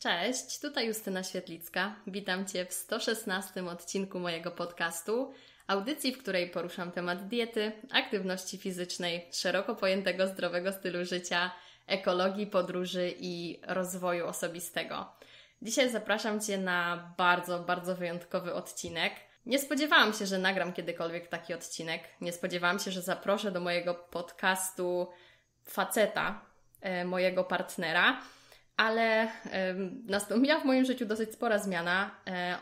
Cześć, tutaj Justyna Świetlicka. Witam Cię w 116 odcinku mojego podcastu, audycji, w której poruszam temat diety, aktywności fizycznej, szeroko pojętego zdrowego stylu życia, ekologii, podróży i rozwoju osobistego. Dzisiaj zapraszam Cię na bardzo wyjątkowy odcinek. Nie spodziewałam się, że nagram kiedykolwiek taki odcinek. Nie spodziewałam się, że zaproszę do mojego podcastu faceta, mojego partnera. Ale nastąpiła w moim życiu dosyć spora zmiana.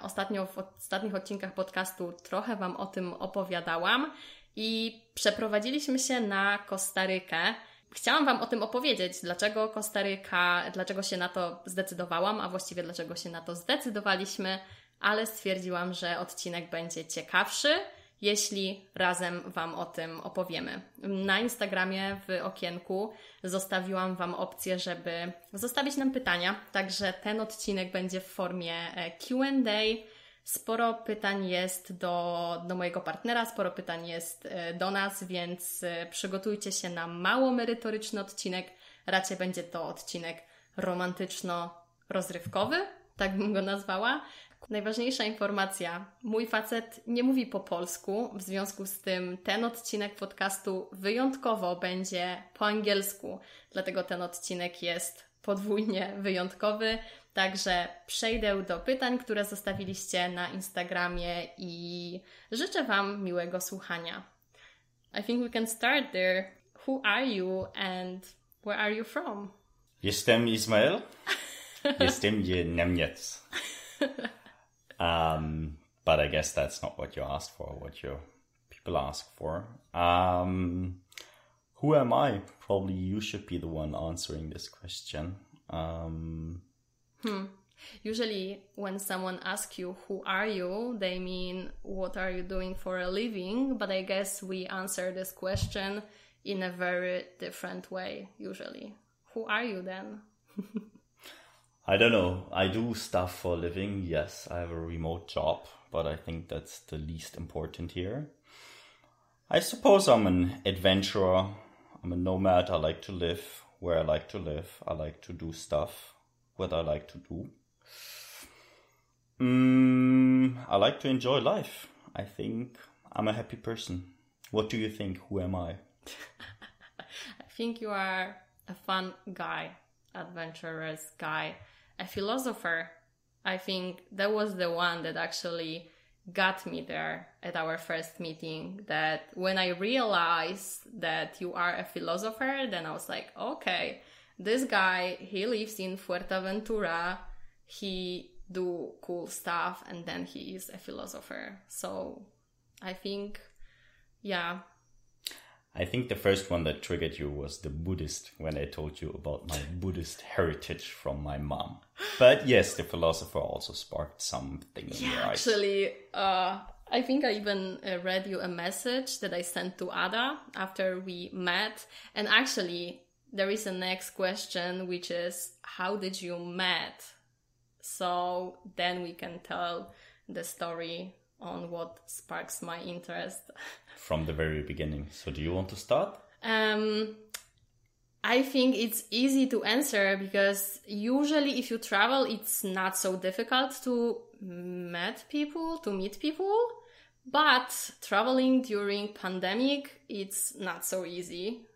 Ostatnio w ostatnich odcinkach podcastu trochę Wam o tym opowiadałam i przeprowadziliśmy się na Kostarykę. Chciałam Wam o tym opowiedzieć, dlaczego Kostaryka, dlaczego się na to zdecydowałam, a właściwie dlaczego się na to zdecydowaliśmy, ale stwierdziłam, że odcinek będzie ciekawszy, jeśli razem Wam o tym opowiemy. Na Instagramie w okienku zostawiłam Wam opcję, żeby zostawić nam pytania, także ten odcinek będzie w formie Q&A. Sporo pytań jest do mojego partnera, sporo pytań jest do nas, więc przygotujcie się na mało merytoryczny odcinek. Raczej będzie to odcinek romantyczno-rozrywkowy, tak bym go nazwała. Najważniejsza informacja, mój facet nie mówi po polsku, w związku z tym ten odcinek podcastu wyjątkowo będzie po angielsku, dlatego ten odcinek jest podwójnie wyjątkowy, także przejdę do pytań, które zostawiliście na Instagramie i życzę Wam miłego słuchania. I think we can start there. Who are you and where are you from? Jestem Ismail. Jestem Niemiec. But I guess that's not what you asked for, what your people ask for. Who am I? Probably you should be the one answering this question. Usually when someone asks you, who are you? They mean, what are you doing for a living? But I guess we answer this question in a very different way, usually. Who are you then? I don't know. I do stuff for a living. Yes, I have a remote job, but I think that's the least important here. I suppose I'm an adventurer. I'm a nomad. I like to live where I like to live. I like to do stuff what I like to do. I like to enjoy life. I think I'm a happy person. What do you think? Who am I? I think you are a fun guy, adventurous guy. A philosopher. I think that was the one that actually got me there at our first meeting, that when I realized that you are a philosopher, then I was like, okay, this guy, he lives in Fuerteventura, he do cool stuff, and then he is a philosopher. So I think, yeah. I think the first one that triggered you was the Buddhist, when I told you about my Buddhist heritage from my mom. But yes, the philosopher also sparked something in your eyes. Actually, I think I even read you a message that I sent to Ada after we met. And actually, there is a next question, which is, how did you met? So then we can tell the story on what sparks my interest. From the very beginning. So do you want to start? I think it's easy to answer because usually if you travel, it's not so difficult to meet people. But traveling during pandemic, it's not so easy.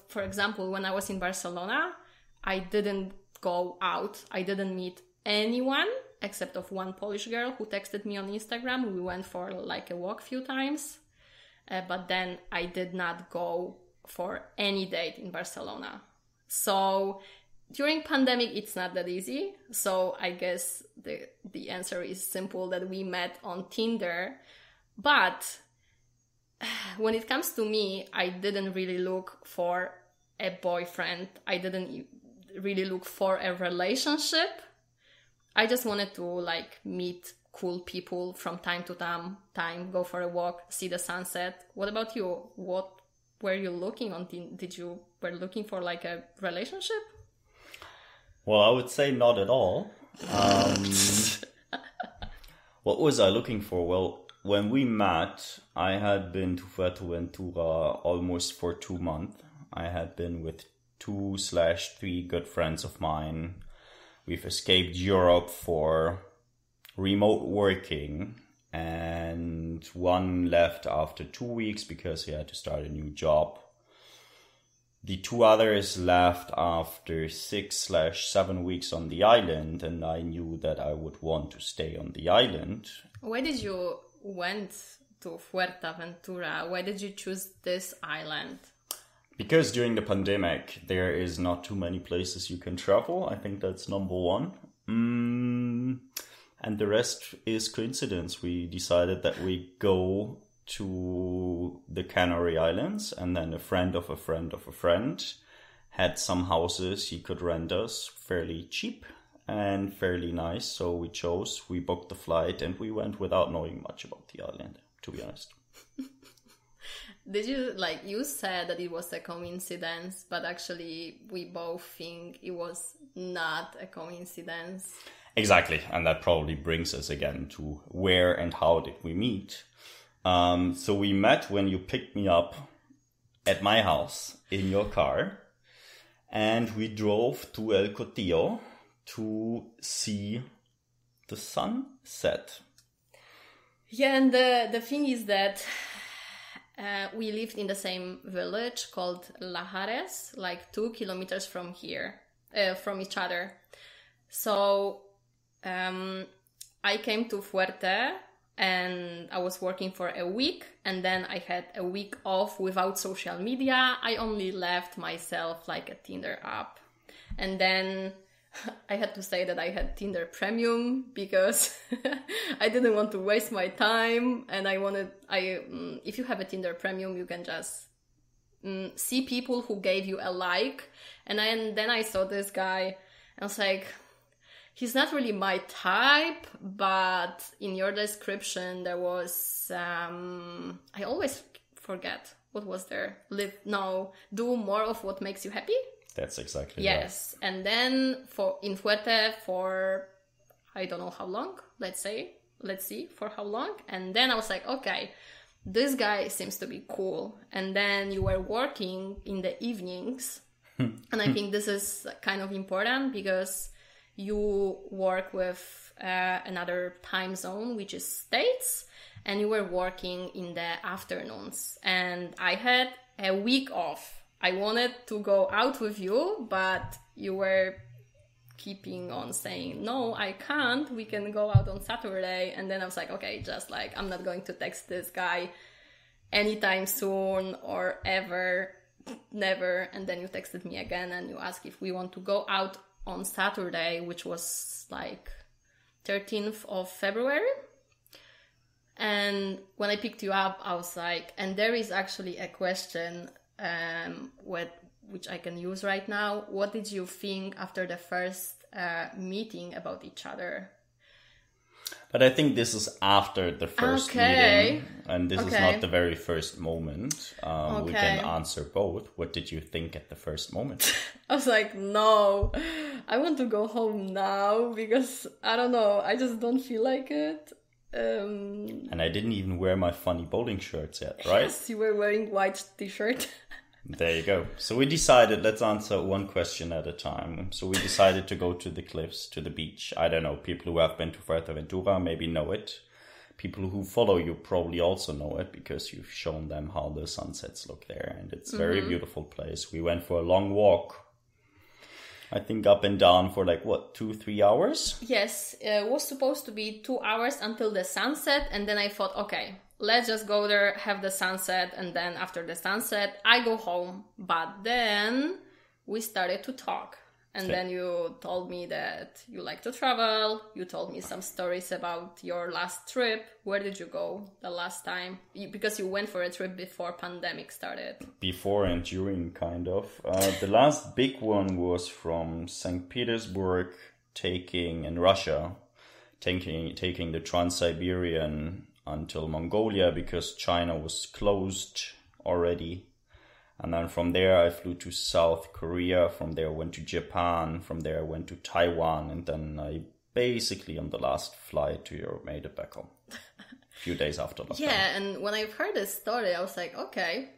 For example, when I was in Barcelona, I didn't go out. I didn't meet anyone except of one Polish girl who texted me on Instagram. We went for like a walk a few times. But then I did not go for any date in Barcelona. So during pandemic, it's not that easy. So I guess the answer is simple, that we met on Tinder. But when it comes to me, I didn't really look for a boyfriend. I didn't really look for a relationship. I just wanted to like meet cool people from time to time, go for a walk, see the sunset. What about you? What were you looking on? Were looking for like a relationship? Well, I would say not at all. What was I looking for? Well, when we met, I had been to Fuerteventura almost for 2 months. I had been with 2/3 good friends of mine. we've escaped Europe for remote working, and one left after 2 weeks because he had to start a new job. The two others left after 6/7 weeks on the island, and I knew that I would want to stay on the island. Why did you went to Fuerteventura? Why did you choose this island? Because during the pandemic, there is not too many places you can travel. I think that's number one. And the rest is coincidence. We decided that we go to the Canary Islands, and then a friend of a friend of a friend had some houses he could rent us fairly cheap and fairly nice. So we booked the flight, and we went without knowing much about the island, to be honest. Did you, you said that it was a coincidence, but actually we both think it was not a coincidence. Exactly, and that probably brings us again to where and how did we meet. So we met when you picked me up at my house in your car, and we drove to El Cotillo to see the sunset. Yeah, and the thing is that we lived in the same village called Lajares, 2 kilometers from here, from each other. So I came to Fuerte and I was working for a week, and then I had a week off without social media. I only left myself a Tinder app. And then I had to say that I had Tinder Premium because I didn't want to waste my time, and if you have a Tinder Premium, you can just see people who gave you a like. And then I saw this guy, and I was like, he's not really my type, but in your description there was, I always forget, what was there? Do more of what makes you happy? That's exactly yes. Right. And then in Fuerte for, I don't know how long, let's see for how long. And then I was like, okay, this guy seems to be cool. And then you were working in the evenings. And I think this is kind of important because you work with another time zone, which is States, and you were working in the afternoons. And I had a week off. I wanted to go out with you, but you were keeping on saying, no, I can't. We can go out on Saturday. And then I was like, okay, I'm not going to text this guy anytime soon or ever, never. And then you texted me again and you asked if we want to go out on Saturday, which was 13th of February. And when I picked you up, I was like, and there is actually a question which I can use right now. What did you think after the first meeting about each other? But I think this is after the first meeting, and this is not the very first moment. We can answer both. What did you think at the first moment? I was like, no, I want to go home now because, I don't know, I just don't feel like it. And I didn't even wear my funny bowling shirts yet, right? Yes, you were wearing white t-shirt. There you go. So we decided, let's answer one question at a time. So we decided to go to the cliffs, to the beach. I don't know, people who have been to Fuerteventura maybe know it. People who follow you probably also know it because you've shown them how the sunsets look there. And it's a very beautiful place. We went for a long walk. I think up and down for 2-3 hours? Yes, it was supposed to be 2 hours until the sunset. And then I thought, okay, let's just go there, have the sunset, and then after the sunset, I go home. But then we started to talk. And then you told me that you like to travel. You told me some stories about your last trip. Where did you go the last time? Because you went for a trip before pandemic started. Before and during, kind of. The last big one was from St. Petersburg, in Russia, taking the Trans-Siberian until Mongolia because China was closed already. And then from there I flew to South Korea, from there I went to Japan, from there I went to Taiwan, and then I basically on the last flight to Europe made it back home. A few days after lockdown. Yeah, and when I heard this story I was like, okay,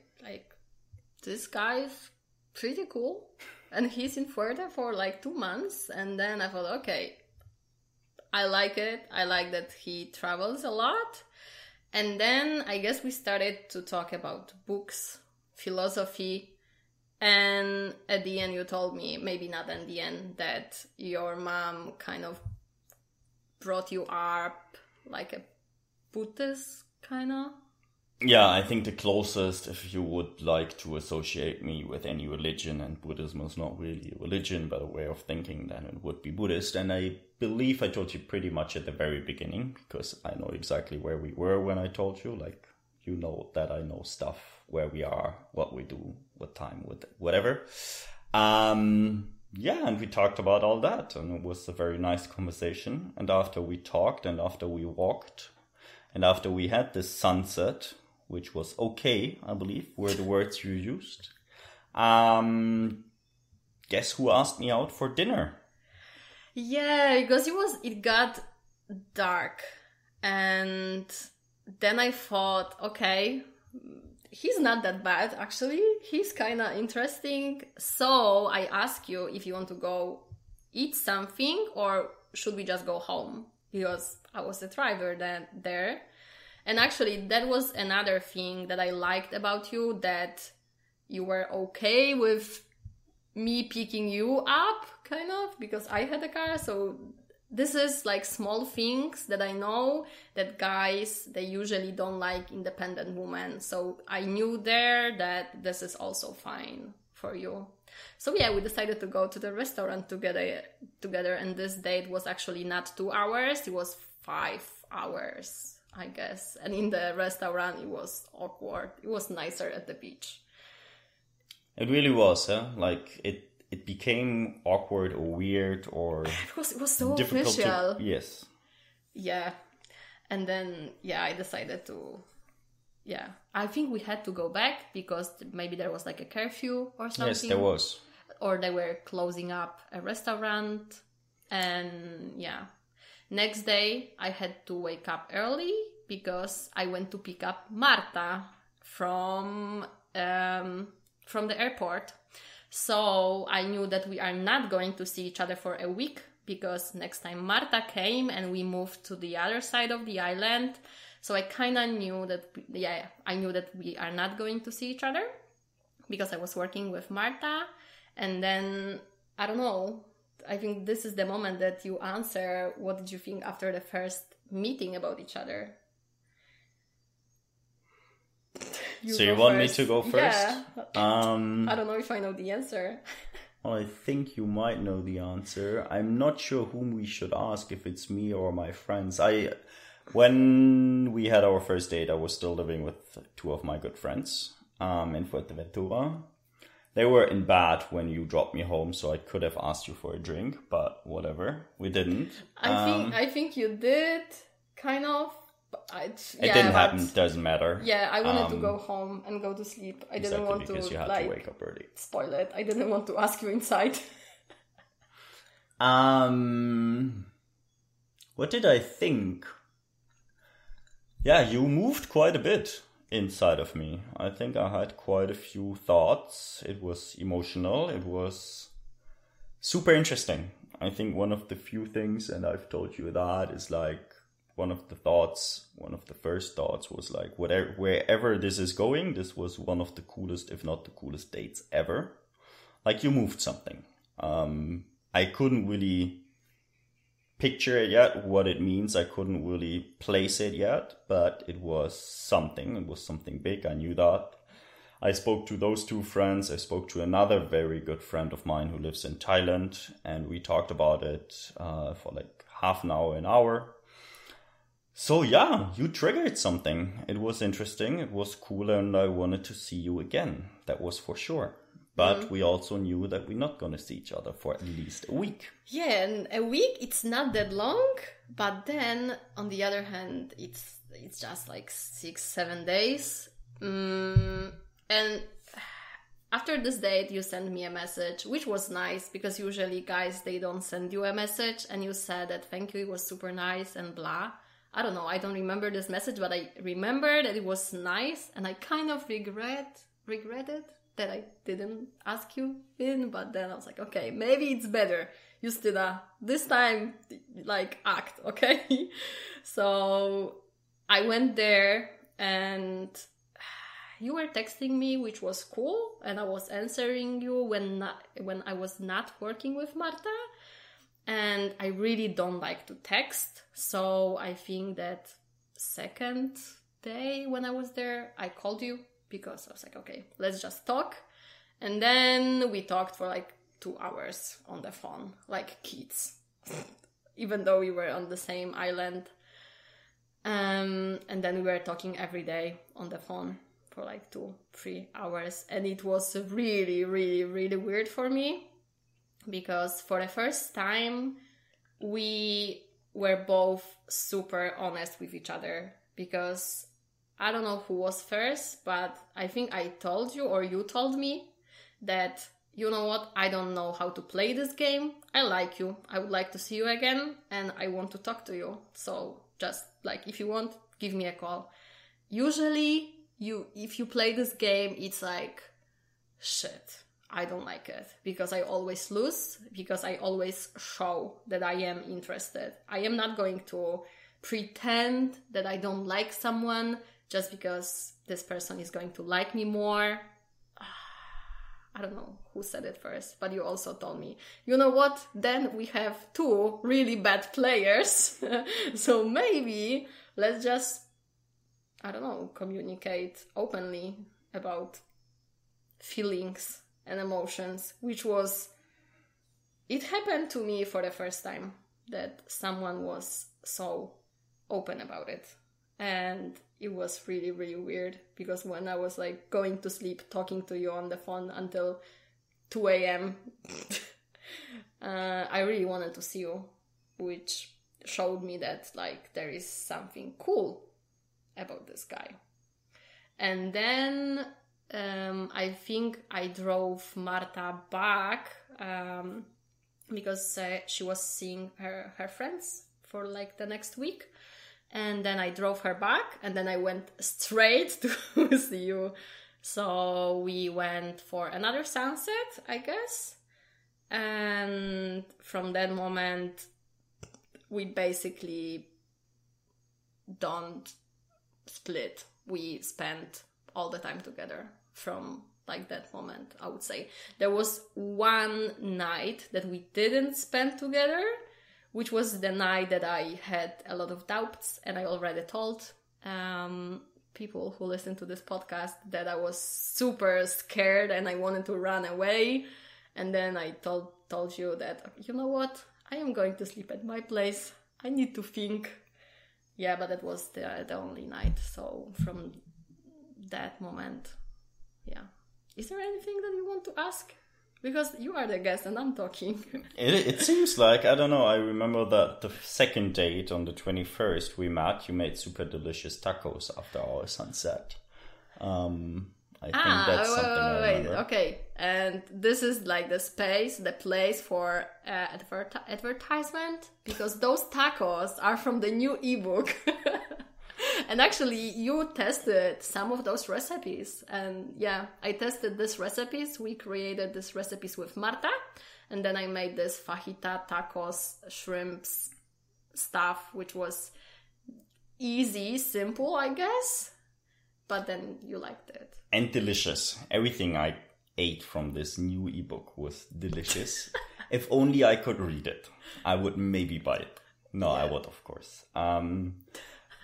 this guy is pretty cool. And he's in Florida for like 2 months. And then I thought, okay, I like it. I like that he travels a lot. And then I guess we started to talk about books, philosophy. And at the end you told me, maybe not at the end, that your mom kind of brought you up like a Buddhist kind of. Yeah, I think the closest, if you would like to associate me with any religion, and Buddhism is not really a religion, but a way of thinking, then it would be Buddhist. And I believe I told you pretty much at the very beginning, because I know exactly where we were when I told you. Like, you know that I know stuff, where we are, what we do, what time, whatever. Yeah, and we talked about all that, and it was a very nice conversation. And after we talked, and after we walked, and after we had this sunset, which was okay, I believe, were the words you used. Guess who asked me out for dinner? Yeah, because it got dark. And then I thought, okay, he's not that bad, actually. He's kind of interesting. So I asked you if you want to go eat something or should we just go home? Because I was the driver there. And actually, that was another thing that I liked about you, that you were okay with me picking you up, kind of, because I had a car. So this is like small things that I know that guys, they usually don't like independent women. So I knew there that this is also fine for you. So yeah, we decided to go to the restaurant together, and this date was actually not 2 hours, it was 5 hours, I guess. And in the restaurant, it was awkward. It was nicer at the beach. It really was, huh? Like, it became awkward or weird or... It was so difficult official. Yes. Yeah. And then, yeah, I decided to... Yeah. I think we had to go back because maybe there was like a curfew or something. Yes, there was. Or they were closing up a restaurant. And yeah. Next day, I had to wake up early because I went to pick up Marta from the airport. So I knew that we are not going to see each other for a week because next time Marta came and we moved to the other side of the island. So I kind of knew that, I knew that we are not going to see each other because I was working with Marta. And then, I don't know, I think this is the moment that you answer, what did you think after the first meeting about each other? You want me to go first? Yeah. I don't know if I know the answer. Well, I think you might know the answer. I'm not sure whom we should ask, if it's me or my friends. When we had our first date, I was still living with 2 of my good friends in Fuerteventura. They were in bed when you dropped me home, so I could have asked you for a drink, but whatever, we didn't. I think you did, kind of. It didn't happen. Doesn't matter. Yeah, I wanted to go home and go to sleep. I didn't want to because you had to wake up early. Spoil it. I didn't want to ask you inside. What did I think? Yeah, you moved quite a bit inside of me. I think I had quite a few thoughts. It was emotional. It was super interesting. I think one of the few things, and I've told you that, is like one of the first thoughts was like, wherever this is going, this was one of the coolest, if not the coolest dates ever. Like, you moved something. I couldn't really picture it yet, what it means. I couldn't really place it yet, but it was something. It was something big. I knew that. I spoke to those 2 friends. I spoke to another very good friend of mine who lives in Thailand, and we talked about it for like half an hour, an hour. So yeah, you triggered something. It was interesting, it was cool, and I wanted to see you again. That was for sure. But we also knew that we're not going to see each other for at least a week. Yeah, and a week, it's not that long. But then, on the other hand, it's just like 6-7 days. And after this date, you sent me a message, which was nice, because usually guys, they don't send you a message. And you said that thank you, it was super nice and blah. I don't know, I don't remember this message, but I remember that it was nice, and I kind of regretted that I didn't ask you in, but then I was like, okay, maybe it's better. Justyna, this time, like, act, okay? So I went there and you were texting me, which was cool, and I was answering you when I was not working with Marta. And I really don't like to text, so I think that second day when I was there, I called you because I was like, okay, let's just talk. And then we talked for like 2 hours on the phone, like kids, even though we were on the same island. And then we were talking every day on the phone for like 2-3 hours. And it was really, really, really weird for me because for the first time, we were both super honest with each other because I don't know who was first, but I think I told you or you told me that, you know what, I don't know how to play this game. I like you. I would like to see you again and I want to talk to you. So just like, if you want, give me a call. Usually, if you play this game, it's like, shit, I don't like it because I always lose, because I always show that I am interested. I am not going to pretend that I don't like someone just because this person is going to like me more. I don't know who said it first, but you also told me, you know what, then we have 2 really bad players. So maybe let's just, I don't know, communicate openly about feelings and emotions, which was, it happened to me for the first time that someone was so open about it. And it was really, really weird because when I was like going to sleep, talking to you on the phone until 2 a.m., I really wanted to see you, which showed me that like there is something cool about this guy. And then I think I drove Marta back because she was seeing her friends for like the next week. And then I drove her back and then I went straight to see you. So we went for another sunset, I guess. And from that moment, we basically don't split. We spent all the time together from like that moment, I would say. There was one night that we didn't spend together, which was the night that I had a lot of doubts, and I already told people who listen to this podcast that I was super scared and I wanted to run away. And then I told you that, you know what, I am going to sleep at my place. I need to think. Yeah, but that was the only night. So from that moment, yeah. Is there anything that you want to ask? Because you are the guest and I'm talking. It seems like, I don't know, I remember that the second date on the 21st we met, you made super delicious tacos after our sunset. I think that's something I remember. Okay, and this is like the place for advertisement, because those tacos are from the new ebook. And actually, you tested some of those recipes. And yeah, I tested these recipes. We created these recipes with Marta. And then I made this fajita, tacos, shrimps stuff, which was easy, simple, I guess. But then you liked it. And delicious. Everything I ate from this new ebook was delicious. If only I could read it, I would maybe buy it. No, yeah. I would, of course.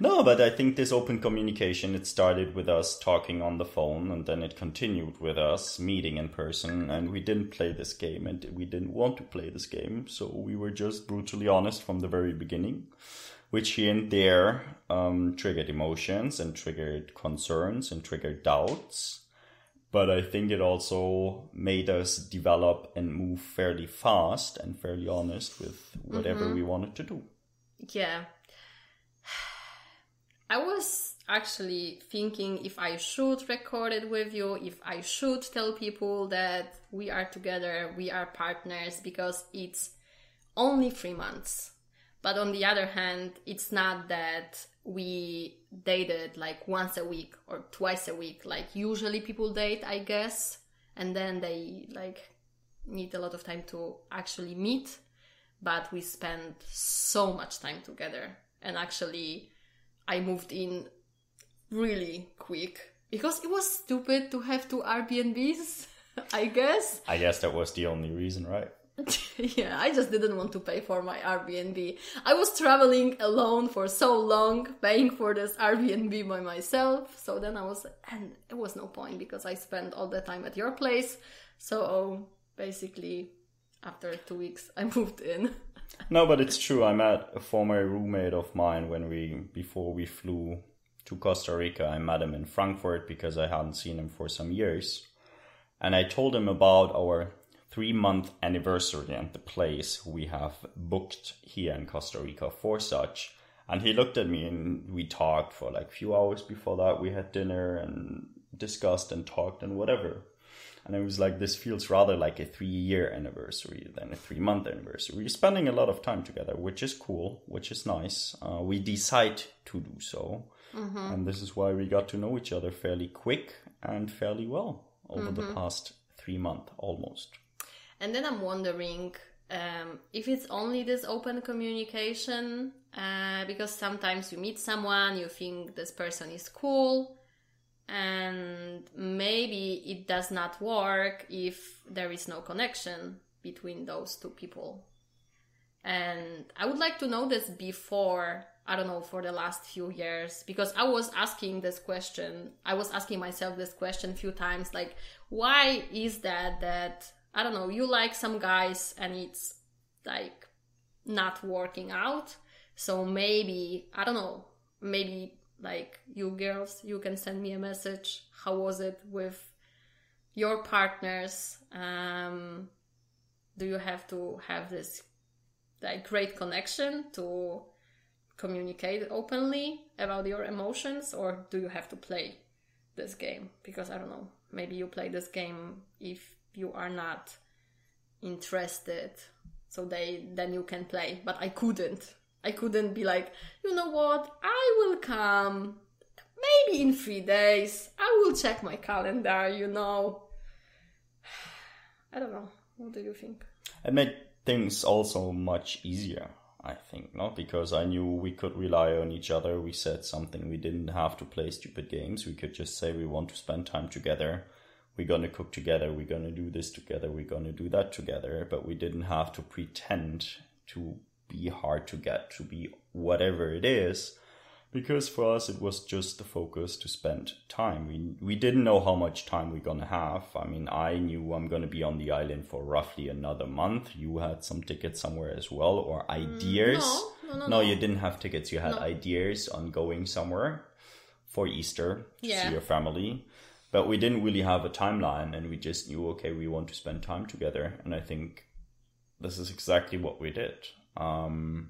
No, but I think this open communication, it started with us talking on the phone, and then it continued with us meeting in person, and we didn't play this game, and we didn't want to play this game, so we were just brutally honest from the very beginning, which here and there triggered emotions and triggered concerns and triggered doubts. But I think it also made us develop and move fairly fast and fairly honest with whatever we wanted to do. Yeah. I was actually thinking if I should record it with you, if I should tell people that we are together, we are partners, because it's only 3 months. But on the other hand, it's not that we dated like once a week or twice a week, like usually people date, I guess. and then they like need a lot of time to actually meet. But we spent so much time together, and actually I moved in really quick because it was stupid to have 2 Airbnbs. I guess that was the only reason, right? Yeah, I just didn't want to pay for my Airbnb. I was traveling alone for so long, paying for this Airbnb by myself. So then and it was no point because I spent all the time at your place. So basically, after 2 weeks, I moved in. No, but it's true. I met a former roommate of mine before we flew to Costa Rica. I met him in Frankfurt because I hadn't seen him for some years. And I told him about our 3-month anniversary and the place we have booked here in Costa Rica for such. And he looked at me and we talked for like a few hours before that. We had dinner and discussed and talked and whatever. And I was like, this feels rather like a 3-year anniversary than a 3-month anniversary. We're spending a lot of time together, which is cool, which is nice. We decide to do so. Mm-hmm. And this is why we got to know each other fairly quick and fairly well over the past 3 months almost. And then I'm wondering if it's only this open communication, because sometimes you meet someone, you think this person is cool, and maybe it does not work if there is no connection between those 2 people. And I would like to know this before, I don't know, for the last few years, because I was asking myself this question a few times, like, why is that, I don't know, you like some guys and it's like not working out. So maybe, I don't know, maybe like you girls, you can send me a message. How was it with your partners? Do you have to have this like great connection to communicate openly about your emotions, or do you have to play this game? Because I don't know, maybe you play this game if you are not interested, so then you can play. But I couldn't be like, you know what, I will come maybe in 3 days, I will check my calendar, you know. I don't know, what do you think? It made things also much easier, I think, no? Because I knew we could rely on each other. We said something, we didn't have to play stupid games. We could just say we want to spend time together. We're going to cook together. We're going to do this together. We're going to do that together. But we didn't have to pretend to be hard to get, to be whatever it is. Because for us, it was just the focus to spend time. We didn't know how much time we're going to have. I mean, I knew I'm going to be on the island for roughly another month. You had some tickets somewhere as well, or ideas. No, you didn't have tickets. You had ideas on going somewhere for Easter to see your family. But we didn't really have a timeline, and we just knew, okay, we want to spend time together. And I think this is exactly what we did. And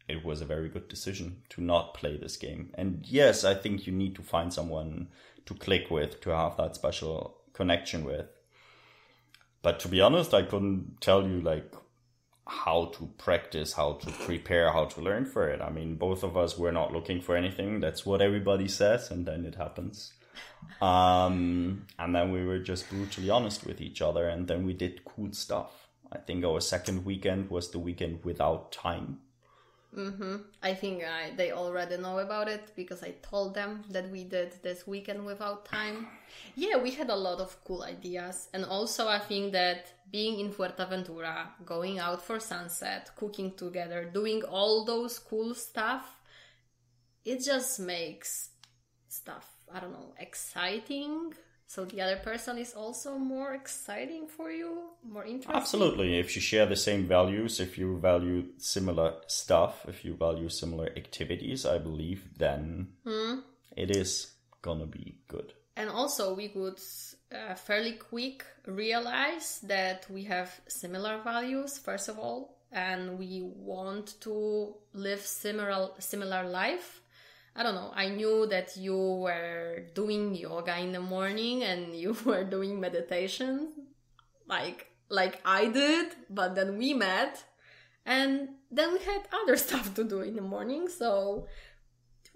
it was a very good decision to not play this game. And yes, I think you need to find someone to click with, to have that special connection with. But to be honest, I couldn't tell you like how to practice, how to prepare, how to learn for it. I mean, both of us were not looking for anything. That's what everybody says, and then it happens. And then we were just brutally honest with each other, and then we did cool stuff. I think our second weekend was the weekend without time. Mm-hmm. I think they already know about it because I told them that we did this weekend without time. Yeah, we had a lot of cool ideas. And also I think that being in Fuerteventura, going out for sunset, cooking together, doing all those cool stuff, it just makes stuff, I don't know, exciting. So the other person is also more exciting for you, more interesting? Absolutely. If you share the same values, if you value similar stuff, if you value similar activities, I believe then it is gonna be good. And also we could fairly quick realize that we have similar values, first of all, and we want to live similar life. I don't know, I knew that you were doing yoga in the morning and you were doing meditation like I did, but then we met and then we had other stuff to do in the morning, so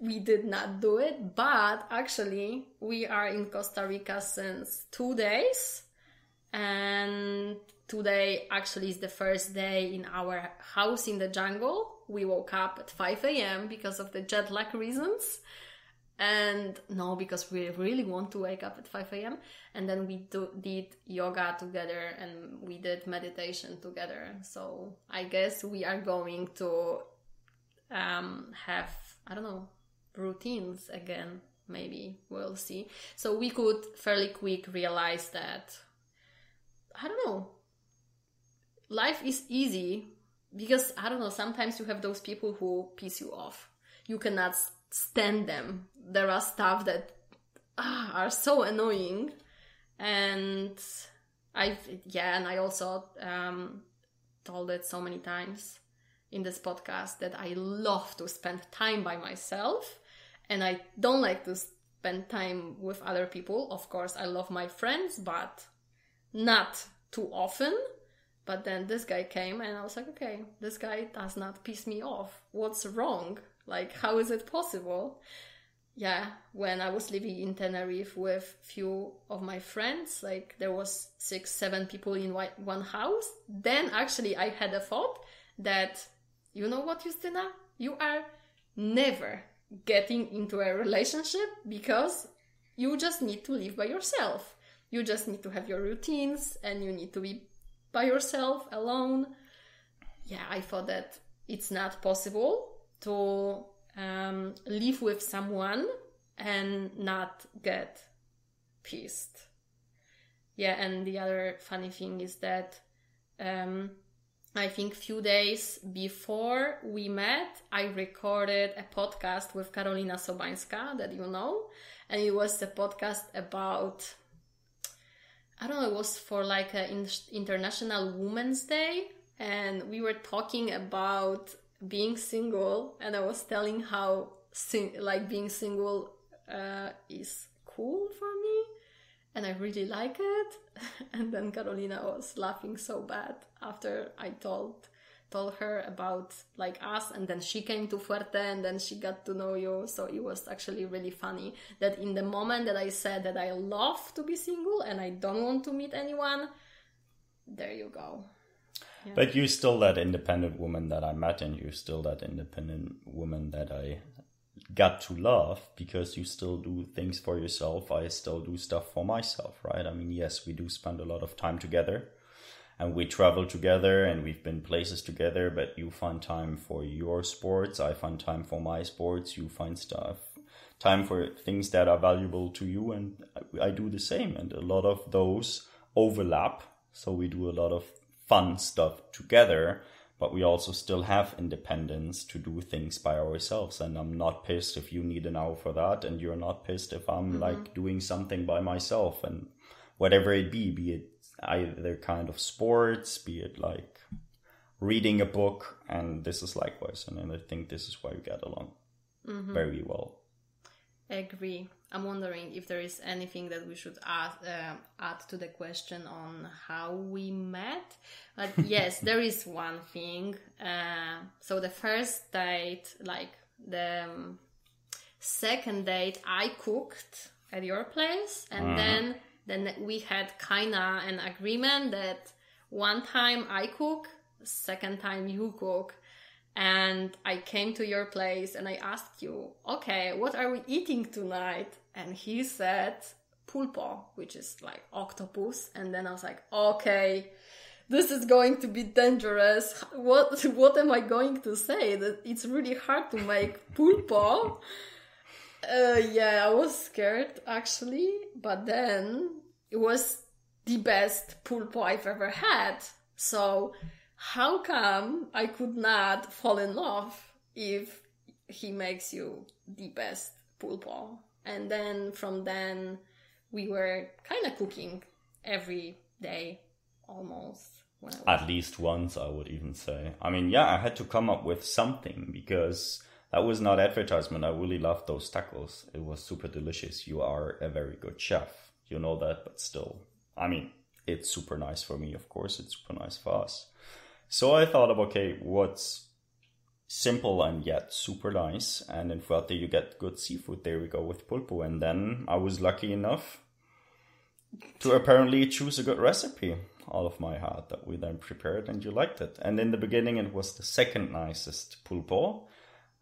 we did not do it, but actually we are in Costa Rica since 2 days, and today actually is the first day in our house in the jungle. We woke up at 5 a.m. because of the jet lag reasons, and no, because we really want to wake up at 5 a.m. And then we did yoga together and we did meditation together. So I guess we are going to have, I don't know, routines again, maybe, we'll see. So we could fairly quick realize that, I don't know, life is easy because, I don't know, sometimes you have those people who piss you off. You cannot stand them. There are stuff that are so annoying, and I also told it so many times in this podcast that I love to spend time by myself and I don't like to spend time with other people. Of course, I love my friends, but not too often. But then this guy came and I was like, okay, this guy does not piss me off. What's wrong? Like, how is it possible? Yeah, when I was living in Tenerife with few of my friends, like there was 6-7 people in one house, then actually I had a thought that, you know what, Justyna? You are never getting into a relationship because you just need to live by yourself. You just need to have your routines and you need to be by yourself, alone. Yeah, I thought that it's not possible to live with someone and not get pissed. Yeah, and the other funny thing is that I think few days before we met, I recorded a podcast with Karolina Sobańska that you know, and it was a podcast about, I don't know, it was for like an International Women's Day, and we were talking about being single, and I was telling how being single is cool for me, and I really like it. And then Carolina was laughing so bad after I told her about like us, and then she came to Fuerte and then she got to know you. So it was actually really funny that in the moment that I said that I love to be single and I don't want to meet anyone, there you go. Yeah. But you're still that independent woman that I met, and you're still that independent woman that I got to love, because you still do things for yourself. I still do stuff for myself, right? I mean, yes, we do spend a lot of time together and we travel together and we've been places together, but you find time for your sports. I find time for my sports. You find time for things that are valuable to you, and I do the same. And a lot of those overlap. So we do a lot of fun stuff together, but we also still have independence to do things by ourselves. And I'm not pissed if you need an hour for that, and you're not pissed if I'm like doing something by myself, and whatever it be it either kind of sports, be it like reading a book, and this is likewise. And I think this is why we get along very well. I agree. I'm wondering if there is anything that we should add to the question on how we met. But yes, there is one thing. So the first date, like the second date, I cooked at your place, and then we had kinda an agreement that one time I cook, second time you cook. And I came to your place and I asked you, okay, what are we eating tonight? And he said pulpo, which is like octopus. And then I was like, okay, this is going to be dangerous. What am I going to say? That it's really hard to make pulpo. Yeah, I was scared actually. But then it was the best pulpo I've ever had. So how come I could not fall in love if he makes you the best pulpo? And then from then we were kind of cooking every day almost. At least once, I would even say. I mean, yeah, I had to come up with something because that was not advertisement. I really loved those tacos. It was super delicious. You are a very good chef. You know that, but still. I mean, it's super nice for me, of course. It's super nice for us. So I thought of, okay, what's simple and yet super nice. And in Fuerte you get good seafood. There we go with pulpo. And then I was lucky enough to apparently choose a good recipe out of my heart that we then prepared, and you liked it. And in the beginning it was the second nicest pulpo.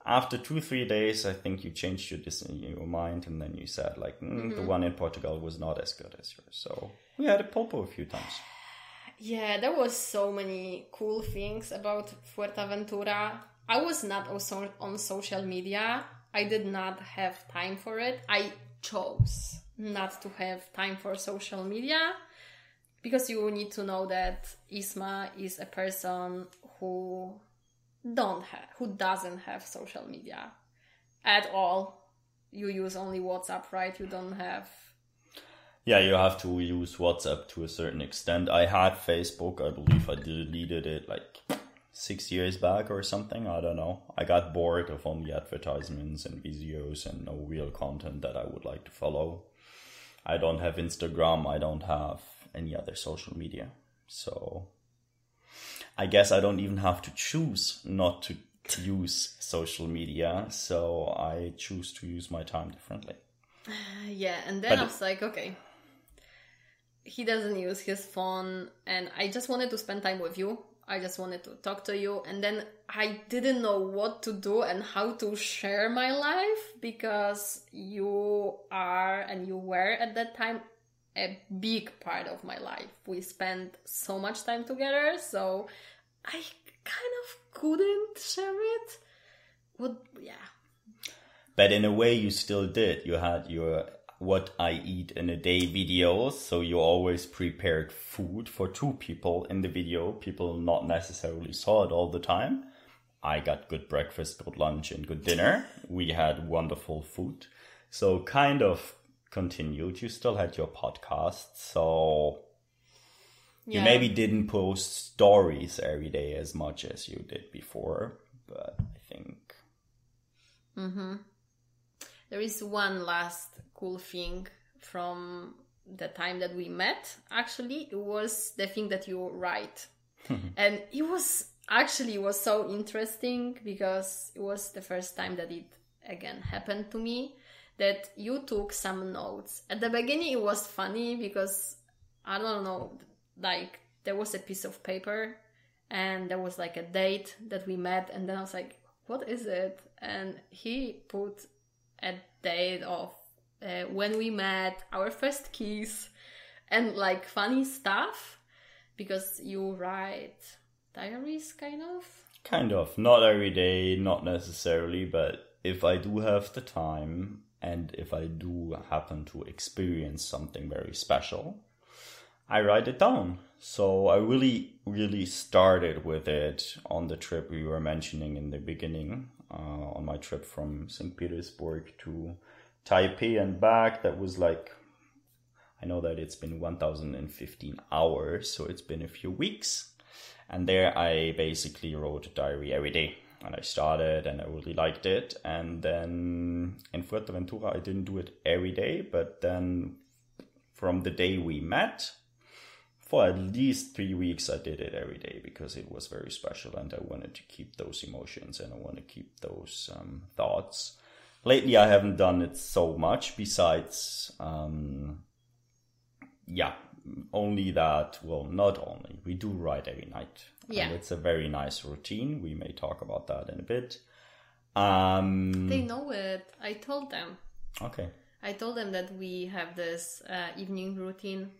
After 2-3 days, I think you changed your mind, and then you said, like, the one in Portugal was not as good as yours. So we had a pulpo a few times. Yeah, there was so many cool things about Fuerteventura. I was not also on social media. I did not have time for it. I chose not to have time for social media because you need to know that Isma is a person who doesn't have social media at all. You use only WhatsApp, right? You don't have... Yeah, you have to use WhatsApp to a certain extent. I had Facebook. I believe I deleted it like 6 years back or something. I don't know. I got bored of only advertisements and videos and no real content that I would like to follow. I don't have Instagram. I don't have any other social media. So I guess I don't even have to choose not to use social media. So I choose to use my time differently. Yeah, and then I was like, okay, he doesn't use his phone and I just wanted to spend time with you. I just wanted to talk to you. And then I didn't know what to do and how to share my life because you are and you were at that time a big part of my life. We spent so much time together, so I kind of couldn't share it. But in a way you still did. You had your what I eat in a day videos, so you always prepared food for two people in the video. People not necessarily saw it all the time. I got good breakfast, good lunch, and good dinner. We had wonderful food. So kind of continued. You still had your podcast, so you maybe didn't post stories every day as much as you did before, but I think... There is one last cool thing from the time that we met. Actually, it was the thing that you write. And it was so interesting because it was the first time that it again happened to me, that you took some notes. At the beginning it was funny because, I don't know, like there was a piece of paper and there was like a date that we met, and then I was like, what is it? And he put a date of when we met, our first kiss, and like funny stuff, because you write diaries, kind of? Kind of. Not every day, not necessarily, but if I do have the time and if I do happen to experience something very special, I write it down. So I really started with it on the trip we were mentioning in the beginning, on my trip from St. Petersburg to Taipei and back. That was like, I know that it's been 1,015 hours, so it's been a few weeks. And there I basically wrote a diary every day. And I started and I really liked it. And then in Fuerteventura, I didn't do it every day. But then from the day we met, for at least 3 weeks, I did it every day because it was very special. And I wanted to keep those emotions and I want to keep those thoughts. Lately, I haven't done it so much besides, only that, well, not only, we do write every night. Yeah. And it's a very nice routine. We may talk about that in a bit. They know it. I told them. Okay. I told them that we have this evening routine.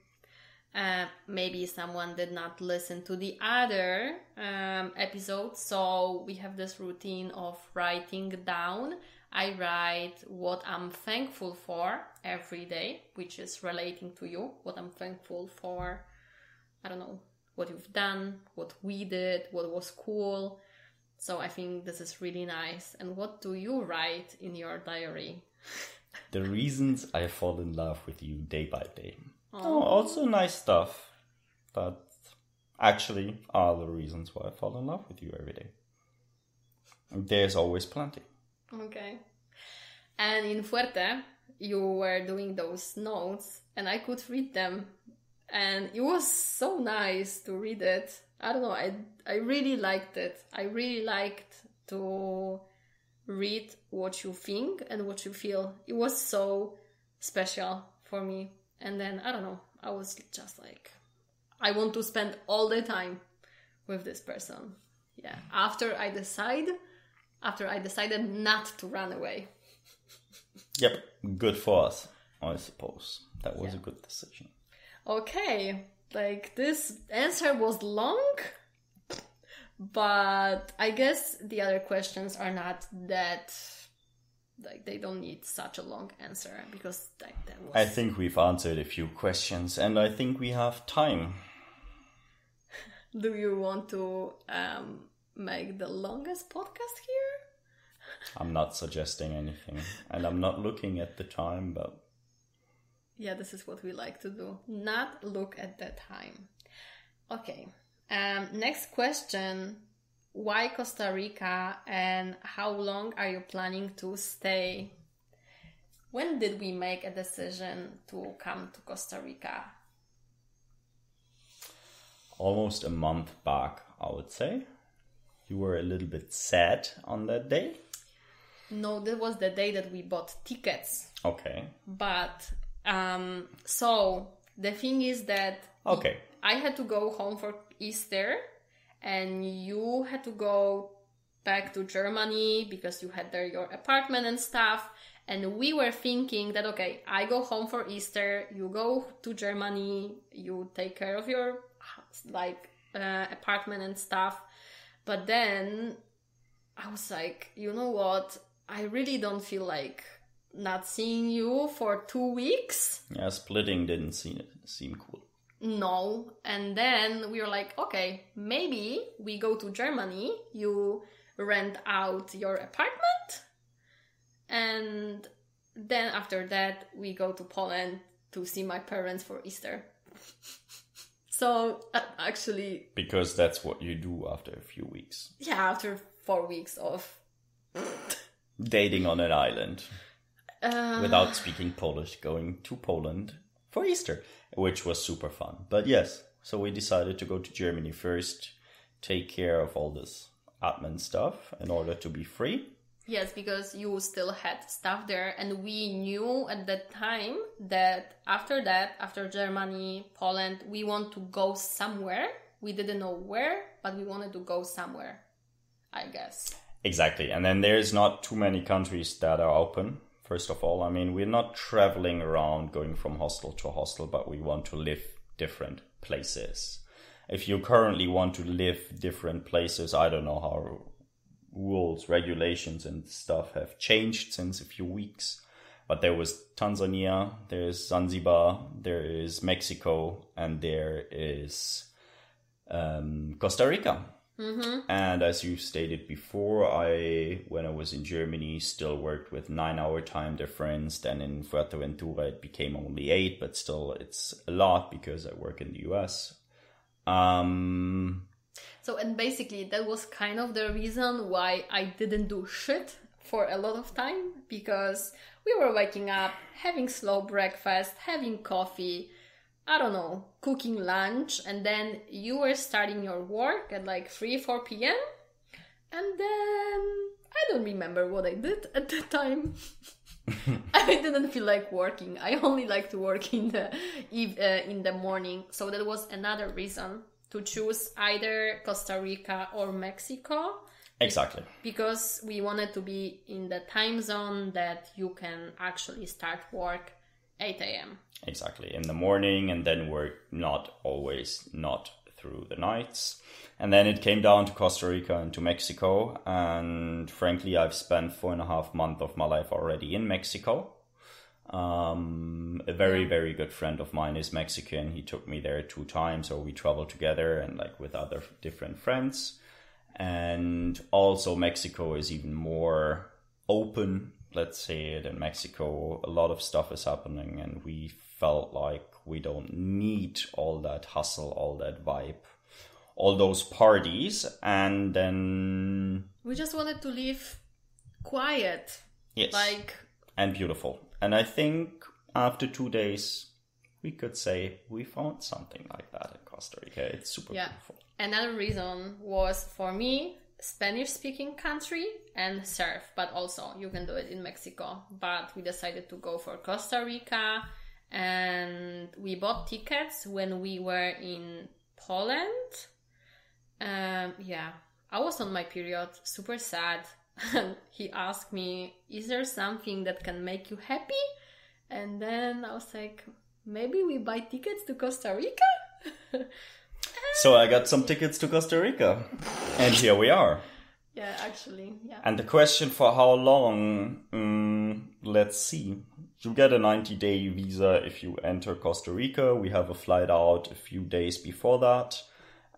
Maybe someone did not listen to the other episode. So we have this routine of writing down. I write what I'm thankful for every day, which is relating to you. What I'm thankful for, I don't know, what you've done, what we did, what was cool. So I think this is really nice. And what do you write in your diary? The reasons I fall in love with you day by day. Oh, also nice stuff. That actually are the reasons why I fall in love with you every day. There's always plenty. Okay. And in Fuerte, you were doing those notes and I could read them. And it was so nice to read it. I don't know, I really liked it. I really liked to read what you think and what you feel. It was so special for me. And then, I don't know, I was just like, I want to spend all the time with this person. Yeah. After I decided not to run away. Yep. Good for us, I suppose. That was a good decision. Okay. Like, this answer was long, but I guess the other questions are not that, like, they don't need such a long answer, because that was... I think we've answered a few questions, and I think we have time. Do you want to make the longest podcast here? I'm not suggesting anything, and I'm not looking at the time, but... Yeah, this is what we like to do. Not look at the time. Okay. Next question. Why Costa Rica, and how long are you planning to stay? When did we make a decision to come to Costa Rica? Almost a month back, I would say. You were a little bit sad on that day? No, that was the day that we bought tickets. Okay. But, so, the thing is that okay. I had to go home for Easter, and you had to go back to Germany because you had there your apartment and stuff. And we were thinking that, okay, I go home for Easter, you go to Germany, you take care of your apartment and stuff. But then I was like, you know what? I really don't feel like not seeing you for 2 weeks. Yeah, splitting didn't seem cool. No. And then we were like, okay, maybe we go to Germany, you rent out your apartment, and then after that we go to Poland to see my parents for Easter. So actually... Because that's what you do after a few weeks. Yeah, after 4 weeks of... dating on an island. Without speaking Polish, going to Poland for Easter, which was super fun. But yes, so we decided to go to Germany first, take care of all this admin stuff in order to be free. Yes, because you still had stuff there, and we knew at that time that, after Germany, Poland, we want to go somewhere. We didn't know where, but we wanted to go somewhere, I guess. Exactly. And then there's not too many countries that are open. First of all, I mean, we're not traveling around going from hostel to hostel, but we want to live different places. If you currently want to live different places, I don't know how rules, regulations and stuff have changed since a few weeks. But there was Tanzania, there's Zanzibar, there is Mexico, and there is Costa Rica. Mm-hmm. And as you stated before, when I was in Germany, still worked with 9-hour time difference. Then in Fuerteventura, it became only 8, but still it's a lot because I work in the US. So, and basically that was kind of the reason why I didn't do shit for a lot of time, because we were waking up, having slow breakfast, having coffee, I don't know, cooking lunch, and then you were starting your work at like 3-4 p.m. And then I don't remember what I did at that time. I didn't feel like working. I only like to work in the morning. So that was another reason to choose either Costa Rica or Mexico. Exactly. Because we wanted to be in the time zone that you can actually start work 8 a.m. Exactly, in the morning, and then work not through the nights. And then it came down to Costa Rica and to Mexico. And frankly, I've spent 4.5 months of my life already in Mexico. A very, very good friend of mine is Mexican. He took me there 2 times, so we traveled together and like with other different friends. And also Mexico is even more open, let's say, than Mexico. A lot of stuff is happening, and we felt like we don't need all that hustle, all that vibe, all those parties. And then we just wanted to live quiet. Yes. And beautiful. And I think after 2 days, we could say we found something like that in Costa Rica. It's super beautiful. Another reason was for me Spanish-speaking country and surf, but also you can do it in Mexico. But we decided to go for Costa Rica, and we bought tickets when we were in Poland. I was on my period, super sad. And he asked me, is there something that can make you happy? And then I was like, maybe we buy tickets to Costa Rica? So I got some tickets to Costa Rica. And here we are. Yeah, actually, yeah. And the question for how long, let's see. You get a 90-day visa if you enter Costa Rica. We have a flight out a few days before that.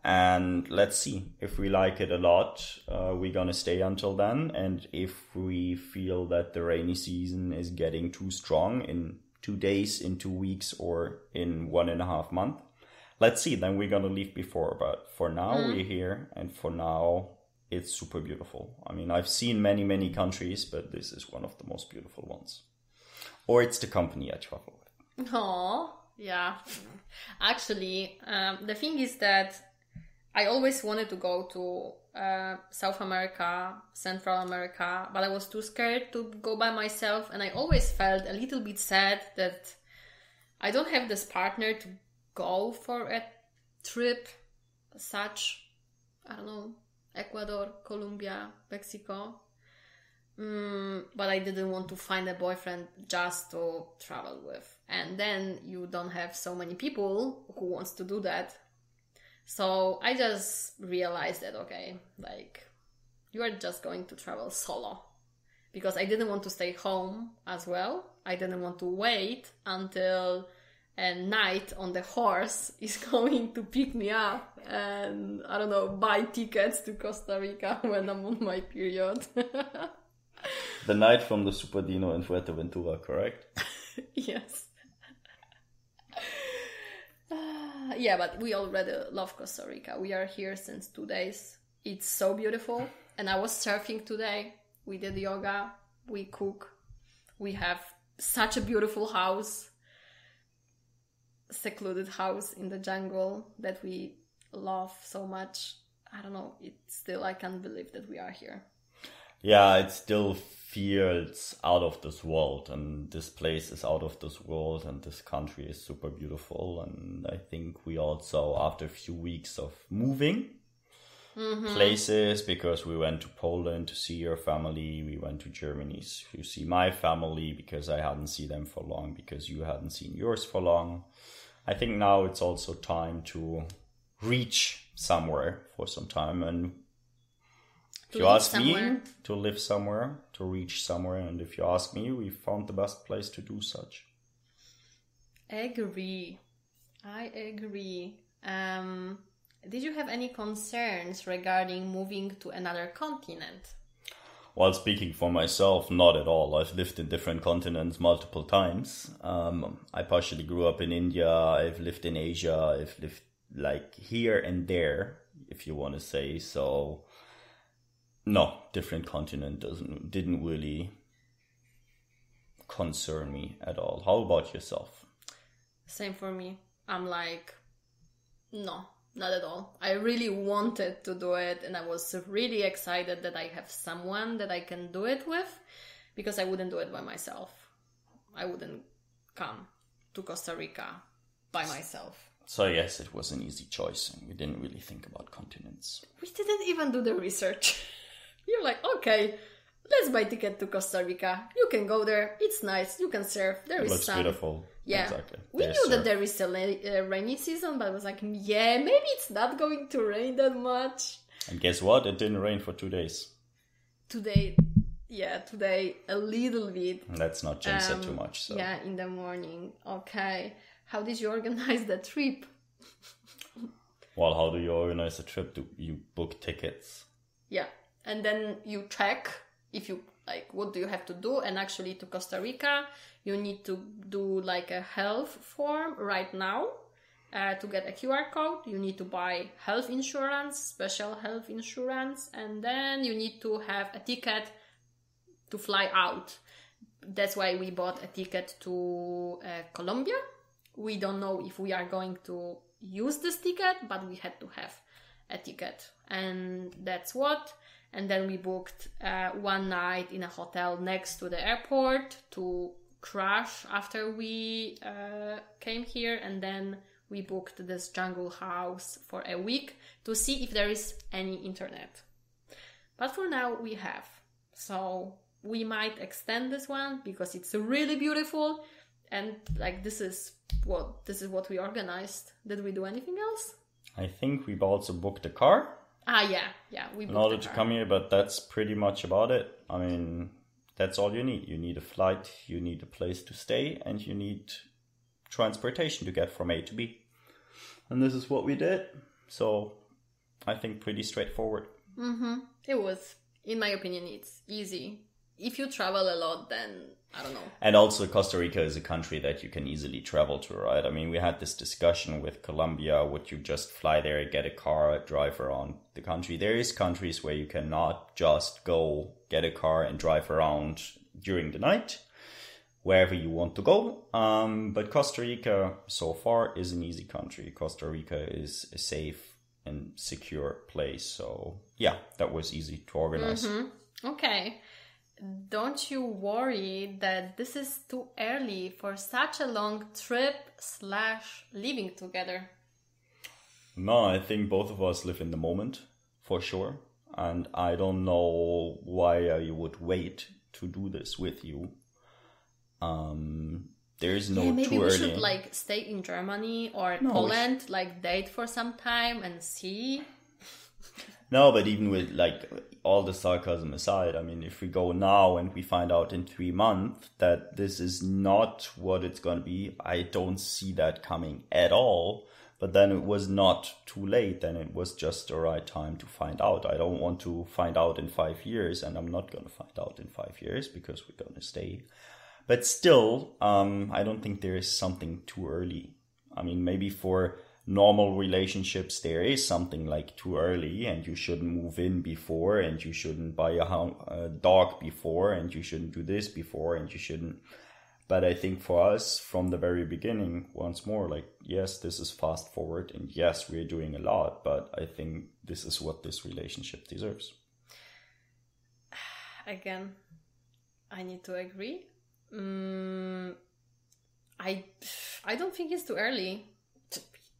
And let's see. If we like it a lot, we're going to stay until then. And if we feel that the rainy season is getting too strong in 2 days, in 2 weeks, or in 1.5 months, let's see. Then we're going to leave before. But for now, we're here. And for now, it's super beautiful. I mean, I've seen many, many countries, but this is one of the most beautiful ones. Or it's the company I travel with. Oh, yeah. Actually, the thing is that I always wanted to go to South America, Central America, but I was too scared to go by myself. And I always felt a little bit sad that I don't have this partner to go for a trip such, I don't know, Ecuador, Colombia, Mexico. But I didn't want to find a boyfriend just to travel with. And then you don't have so many people who wants to do that. So I just realized that, okay, like, you are just going to travel solo. Because I didn't want to stay home as well. I didn't want to wait until a knight on the horse is going to pick me up and, I don't know, buy tickets to Costa Rica when I'm on my period. The knight from the Super Dino in Fuerteventura, correct? Yes. Yeah, but we already love Costa Rica. We are here since 2 days. It's so beautiful. And I was surfing today. We did yoga. We cook. We have such a beautiful house. Secluded house in the jungle that we love so much. I don't know. I can't believe that we are here. Yeah, it still feels out of this world, and this place is out of this world, and this country is super beautiful. And I think we also, after a few weeks of moving places, because we went to Poland to see your family, we went to Germany to see my family, because I hadn't seen them for long, because you hadn't seen yours for long. I think now it's also time to reach somewhere for some time, and if you ask me, to live somewhere, to reach somewhere, and if you ask me, we found the best place to do such. I agree. Did you have any concerns regarding moving to another continent? Well, speaking for myself, not at all. I've lived in different continents multiple times. I partially grew up in India. I've lived in Asia. I've lived like here and there, if you want to say so. No, different continent didn't really concern me at all. How about yourself? Same for me. I'm like, no, not at all. I really wanted to do it, and I was really excited that I have someone that I can do it with, because I wouldn't do it by myself. I wouldn't come to Costa Rica by myself. So yes, it was an easy choice, and we didn't really think about continents. We didn't even do the research. You're like, okay, let's buy ticket to Costa Rica. You can go there. It's nice. You can surf. There is sun. It looks beautiful. Yeah. Exactly. We knew that there is a rainy season, but I was like, yeah, maybe it's not going to rain that much. And guess what? It didn't rain for 2 days. Today a little bit. Let's not jinx it too much. So. Yeah, in the morning. Okay. How did you organize the trip? Well, how do you organize a trip? Do you book tickets? Yeah. And then you check if you like, what do you have to do? And actually to Costa Rica, you need to do like a health form right now to get a QR code. You need to buy health insurance, special health insurance. And then you need to have a ticket to fly out. That's why we bought a ticket to Colombia. We don't know if we are going to use this ticket, but we had to have a ticket. And that's what. And then we booked one night in a hotel next to the airport to crash after we came here. And then we booked this jungle house for a week to see if there is any internet. But for now we have. So we might extend this one because it's really beautiful. And like this is what we organized. Did we do anything else? I think we've also booked a car. Yeah, we booked in order a to car. come here, but that's pretty much about it. I mean, that's all you need. You need a flight, you need a place to stay, and you need transportation to get from A to B. And this is what we did. So I think pretty straightforward. It was, in my opinion, it's easy. If you travel a lot, then I don't know. And also Costa Rica is a country that you can easily travel to, right? I mean, we had this discussion with Colombia. Would you just fly there, get a car, drive around the country? There is countries where you cannot just go get a car and drive around during the night, wherever you want to go. But Costa Rica, so far, is an easy country. Costa Rica is a safe and secure place. So, yeah, that was easy to organize. Okay. Don't you worry that this is too early for such a long trip / living together? No, I think both of us live in the moment, for sure. And I don't know why I would wait to do this with you. There is no maybe too we early. should like stay in Germany or Poland, like date for some time and see. No, but even with like all the sarcasm aside, I mean, if we go now and we find out in 3 months that this is not what it's going to be, I don't see that coming at all. But then it was not too late. Then it was just the right time to find out. I don't want to find out in 5 years, and I'm not going to find out in 5 years because we're going to stay. But still, I don't think there is something too early. I mean, maybe for normal relationships, there is something like too early, and you shouldn't move in before, and you shouldn't buy a dog before, and you shouldn't do this before, and you shouldn't. But I think for us, from the very beginning, once more, like, yes, this is fast forward, and yes, we're doing a lot, but I think this is what this relationship deserves. Again, I need to agree. I don't think it's too early.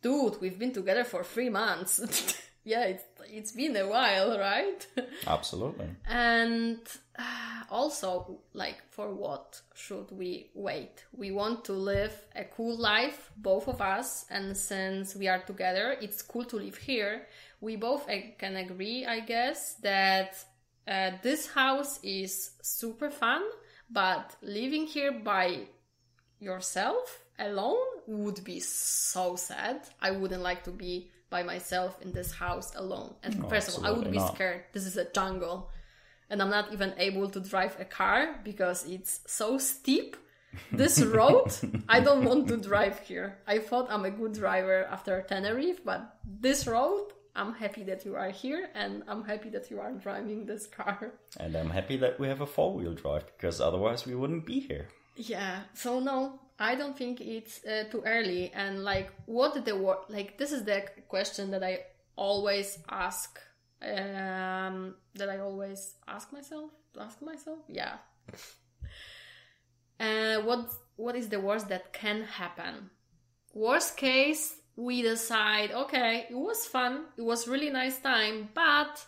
Dude, we've been together for 3 months. Yeah, it's been a while, right? Absolutely. And also, like, for what should we wait? We want to live a cool life, both of us. And since we are together, it's cool to live here. We both can agree, I guess, that this house is super fun. But living here by yourself alone would be so sad. I wouldn't like to be by myself in this house alone. And No, first of all, I would be absolutely not. scared. This is a jungle. And I'm not even able to drive a car because it's so steep. This road, I don't want to drive here. I thought I'm a good driver after Tenerife, but this road, I'm happy that you are here and I'm happy that you are driving this car. And I'm happy that we have a 4-wheel drive, because otherwise we wouldn't be here. Yeah, so no, I don't think it's too early. And like, this is the question that I always ask. Ask myself. Yeah. What is the worst that can happen? Worst case, we decide, okay, it was fun, it was really nice time, but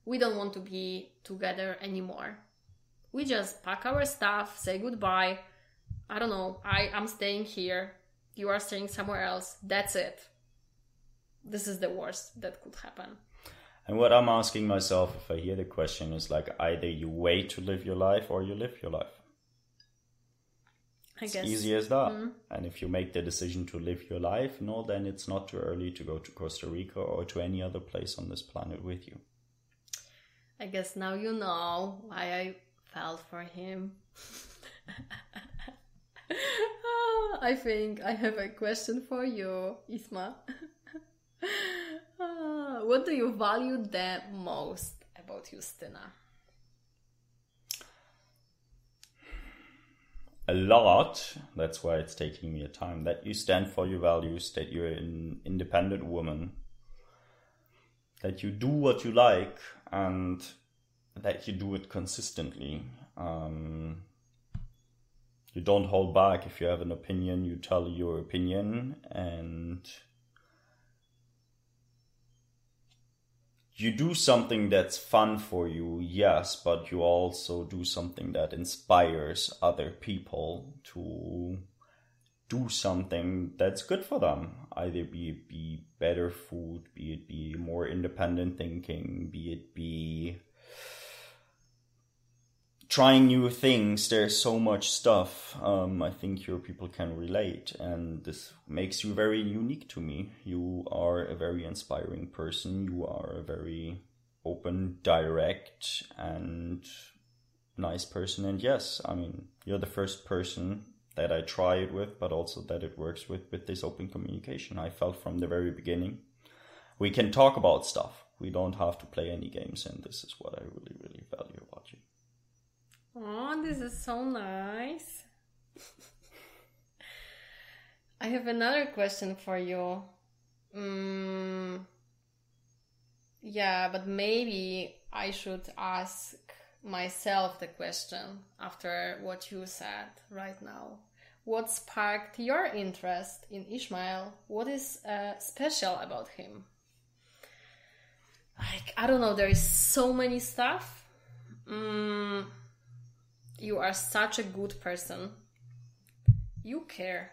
we don't want to be together anymore. We just pack our stuff, say goodbye. I don't know, I'm staying here, you are staying somewhere else. That's it. This is the worst that could happen. And what I'm asking myself, if I hear the question, is like, either you wait to live your life or you live your life. I It's guess. easy as that. And if you make the decision to live your life, no, then it's not too early to go to Costa Rica or to any other place on this planet with you. I guess now you know why I fell for him. I think I have a question for you, Isma. What do you value the most about Justyna? A lot. That's why it's taking me a time. That you stand for your values, that you're an independent woman, that you do what you like, and that you do it consistently. You don't hold back. If you have an opinion, you tell your opinion, and you do something that's fun for you, yes, but you also do something that inspires other people to do something that's good for them. Either be it be better food, be it be more independent thinking, be it be trying new things. There's so much stuff. I think your people can relate, and this makes you very unique to me. You are a very inspiring person. You are a very open, direct, and nice person. And yes, I mean, you're the first person that I try it with, but also that it works with this open communication. I felt from the very beginning, we can talk about stuff. We don't have to play any games, and this is what I really, really value about you. Oh, this is so nice. I have another question for you. Yeah, but maybe I should ask myself the question after what you said right now. What sparked your interest in Ishmael? What is special about him? Like, I don't know, there is so many stuff. You are such a good person. You care,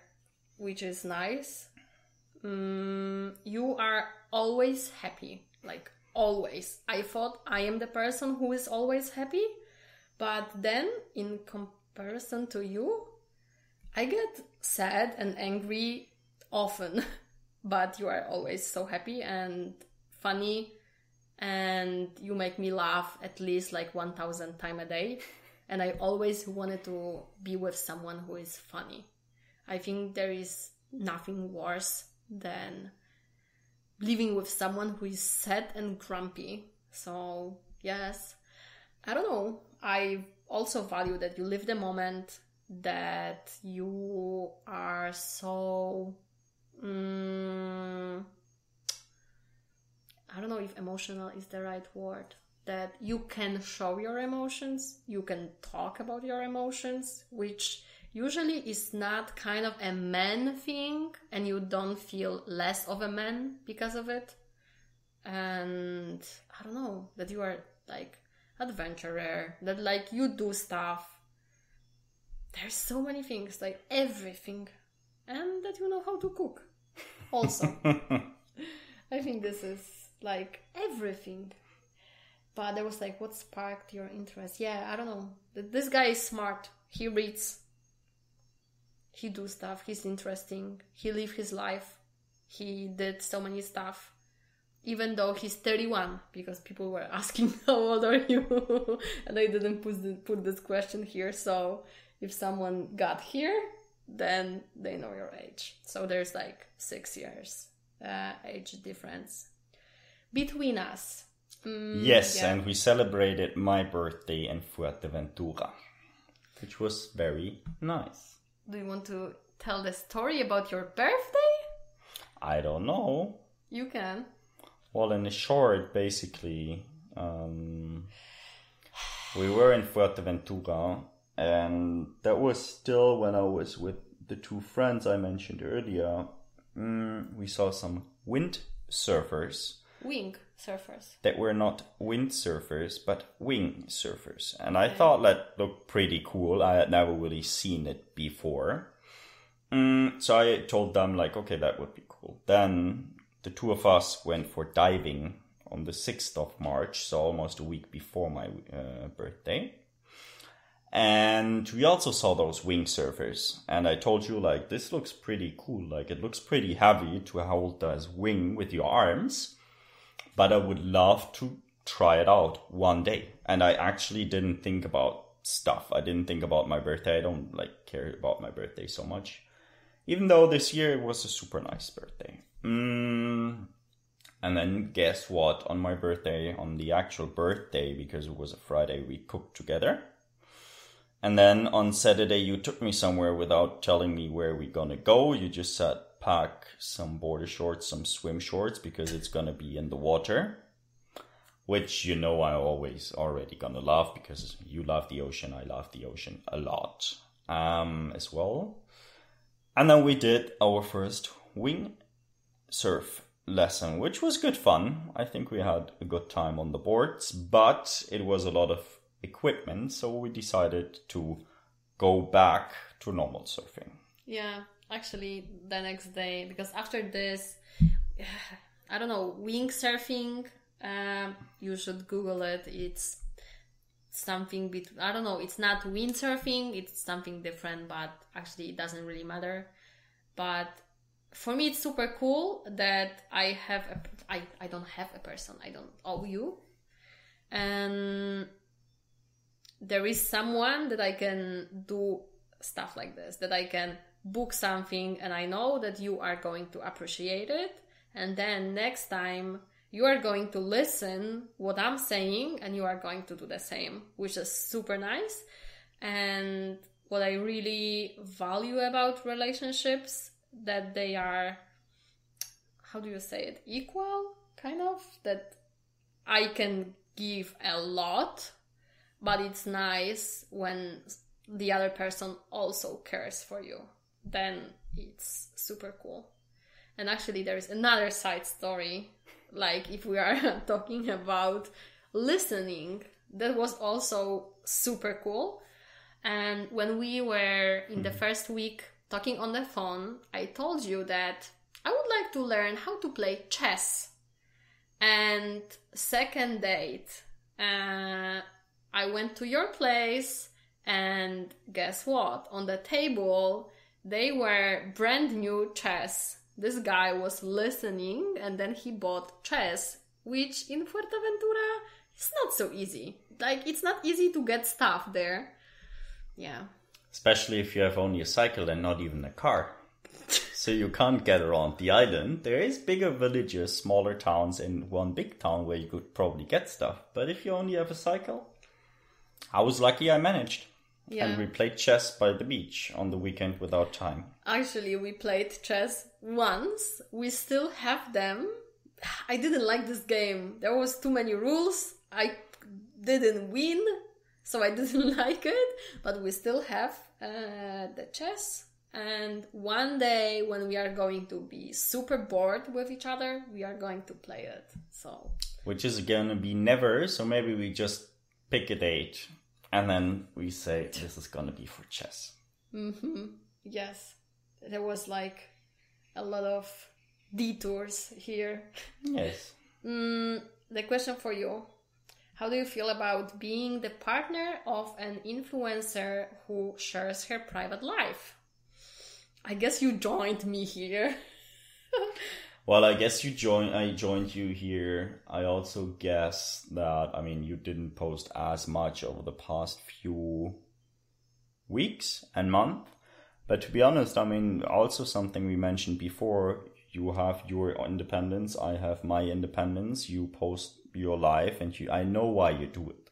which is nice. You are always happy, like always. I thought I am the person who is always happy, but then in comparison to you, I get sad and angry often, but you are always so happy and funny, and you make me laugh at least like 1,000 times a day. And I always wanted to be with someone who is funny. I think there is nothing worse than living with someone who is sad and grumpy. So, yes, I don't know. I also value that you live the moment, that you are so... I don't know if emotional is the right word. That you can show your emotions, you can talk about your emotions, which usually is not kind of a man thing, and you don't feel less of a man because of it. And I don't know, that you are like adventurer, that like you do stuff. There's so many things, like everything. And that you know how to cook also. I think this is like everything. But there was like, what sparked your interest? Yeah, I don't know. This guy is smart. He reads. He do stuff. He's interesting. He lived his life. He did so many stuff. Even though he's 31. Because people were asking, how old are you? And I didn't put this question here. So if someone got here, then they know your age. So there's like 6 years age difference between us. Yes, yeah. And we celebrated my birthday in Fuerteventura, which was very nice. Do you want to tell the story about your birthday? I don't know. You can. Well, in short, basically, we were in Fuerteventura, and that was still when I was with the two friends I mentioned earlier. We saw some windsurfers. Wing surfers. That were not windsurfers, but wing surfers. And I thought that looked pretty cool. I had never really seen it before. So I told them, like, okay, that would be cool. Then the two of us went for diving on the 6th of March, so almost a week before my birthday. And we also saw those wing surfers. And I told you, like, this looks pretty cool. Like, it looks pretty heavy to hold this wing with your arms. But I would love to try it out one day. And I actually didn't think about stuff. I didn't think about my birthday. I don't like care about my birthday so much. Even though this year it was a super nice birthday. And then guess what? On my birthday, on the actual birthday, because it was a Friday, we cooked together. And then on Saturday, you took me somewhere without telling me where we're gonna go. You just said, pack some border shorts, some swim shorts, because it's gonna be in the water. which I always already gonna love because you love the ocean, I love the ocean a lot as well. And then we did our first windsurf lesson, which was good fun. I think we had a good time on the boards, but it was a lot of equipment, so we decided to go back to normal surfing. Yeah, actually the next day, because after this, I don't know, windsurfing, you should Google it. It's something between, I don't know, it's not windsurfing, it's something different, but actually it doesn't really matter. But for me, it's super cool that I don't have a person, I don't owe you. And there is someone that I can do stuff like this, that I can book something and I know that you are going to appreciate it. And then next time you are going to listen what I'm saying and you are going to do the same, which is super nice. And what I really value about relationships, that they are, how do you say it, equal, kind of, that I can give a lot, but it's nice when the other person also cares for you. Then it's super cool. And actually there is another side story, like if we are talking about listening, that was also super cool. And when we were in the first week talking on the phone, I told you that I would like to learn how to play chess. And second date, I went to your place, and guess what? On the table, they were brand new chess. This guy was listening, and then he bought chess, which in Fuerteventura is not so easy. Like, it's not easy to get stuff there. Yeah. Especially if you have only a cycle and not even a car. So you can't get around the island. There is bigger villages, smaller towns, and one big town where you could probably get stuff. But if you only have a cycle, I was lucky I managed. Yeah. And we played chess by the beach on the weekend without time. Actually, we played chess once. We still have them. I didn't like this game. There was too many rules. I didn't win, so I didn't like it. But we still have the chess. And one day when we are going to be super bored with each other, we are going to play it. So, which is going to be never. So maybe we just pick a date. And then we say, this is going to be for chess. Mm-hmm. Yes. There was like a lot of detours here. Yes. The question for you. How do you feel about being the partner of an influencer who shares her private life? I guess you joined me here. Well, I guess I joined you here. I also guess that, you didn't post as much over the past few weeks and months. But to be honest, also something we mentioned before, you have your independence, I have my independence. You post your life and I know why you do it.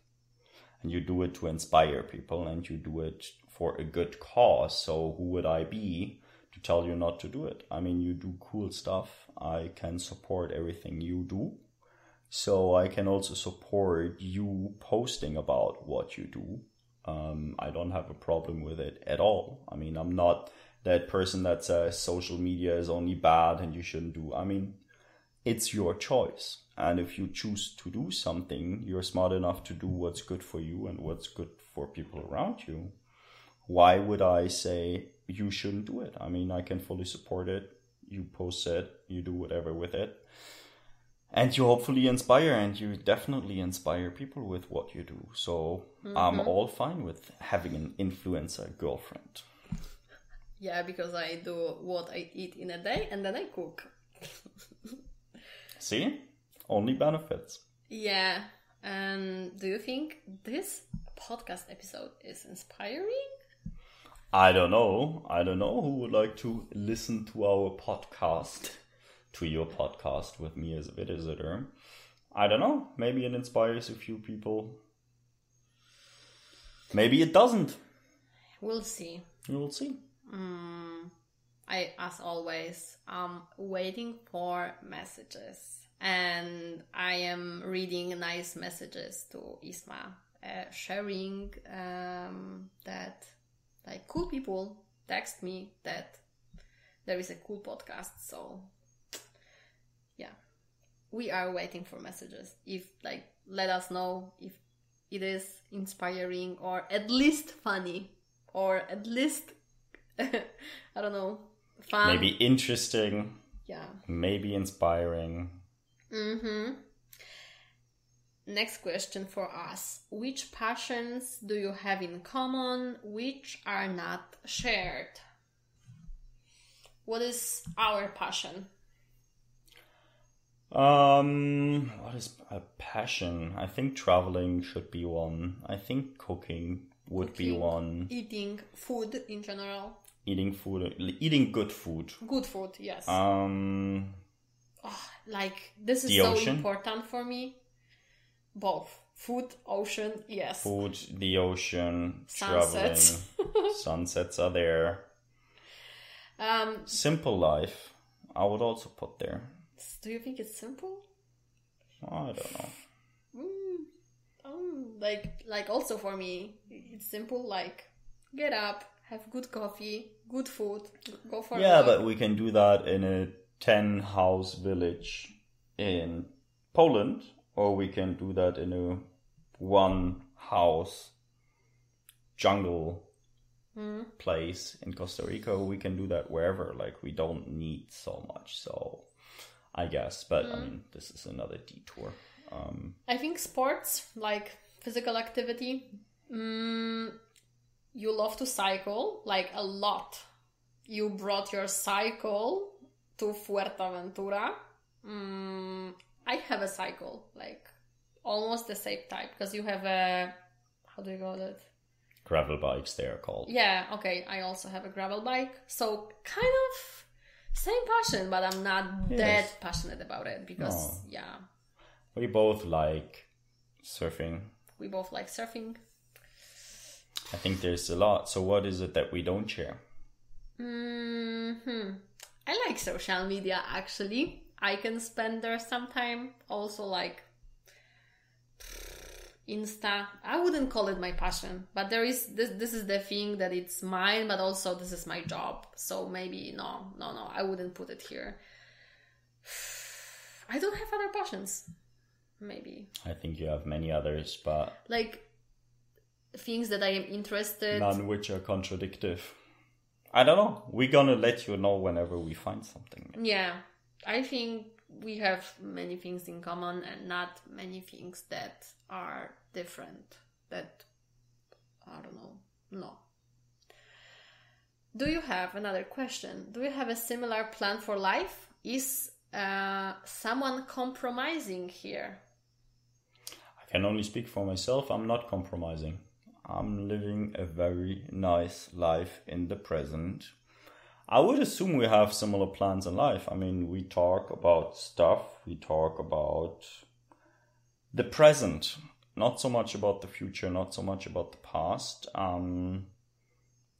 And you do it to inspire people and you do it for a good cause. So who would I be to tell you not to do it? You do cool stuff. I can support everything you do. So I can also support you posting about what you do. I don't have a problem with it at all. I'm not that person that says social media is only bad and you shouldn't do. It's your choice. And if you choose to do something, you're smart enough to do what's good for you and what's good for people around you. Why would I say you shouldn't do it? I can fully support it. You post it, you do whatever with it. And you hopefully inspire, and you definitely inspire people with what you do. So I'm all fine with having an influencer girlfriend. Yeah, because I do what I eat in a day and then I cook. See? Only benefits. Yeah. And do you think this podcast episode is inspiring? I don't know who would like to listen to our podcast, to your podcast with me as a visitor. I don't know. Maybe it inspires a few people. Maybe it doesn't. We'll see. We'll see. I, as always, am waiting for messages. and I am reading nice messages to Isma, sharing that like cool people text me that there is a cool podcast. So yeah, we are waiting for messages. If like, let us know if it is inspiring or at least funny or at least I don't know, fun. Maybe interesting. Yeah. Maybe inspiring. Next question for us. Which passions do you have in common, which are not shared? What is our passion? What is a passion? I think traveling should be one. I think cooking would be one. Eating food in general. Eating good food. Good food, yes. Like, this is so important for me. Both. Food, ocean, yes. Food, the ocean, sunsets. Traveling. Sunsets are there. Simple life, I would also put there. Do you think it's simple? I don't know. Like also for me, it's simple. Like, get up, have good coffee, good food, go for a walk. But we can do that in a 10-house village in Poland, or we can do that in a 1-house jungle place in Costa Rica. We can do that wherever. Like, we don't need so much. So, I guess, but I mean, this is another detour. I think sports, like physical activity. You love to cycle, like a lot. You brought your cycle to Fuerteventura. I have a cycle, like almost the same type, because you have a, how do you call it? Gravel bikes, they are called. Yeah, okay. I also have a gravel bike. So kind of same passion, but I'm not that passionate about it because, We both like surfing. We both like surfing. I think there's a lot. So what is it that we don't share? I like social media, actually. I can spend there some time. Also like Insta. I wouldn't call it my passion, but there is this is the thing that it's mine, but also this is my job. So maybe no, I wouldn't put it here. I don't have other passions. Maybe. I think you have many others, but like things that I am interested. None which are contradictive. I don't know. We're gonna let you know whenever we find something. Yeah. I think we have many things in common and not many things that are different. That, I don't know. No. Do you have another question? Do you have a similar plan for life? Is someone compromising here? I can only speak for myself. I'm not compromising. I'm living a very nice life in the present. I would assume we have similar plans in life. I mean, we talk about stuff. We talk about the present. Not so much about the future, not so much about the past.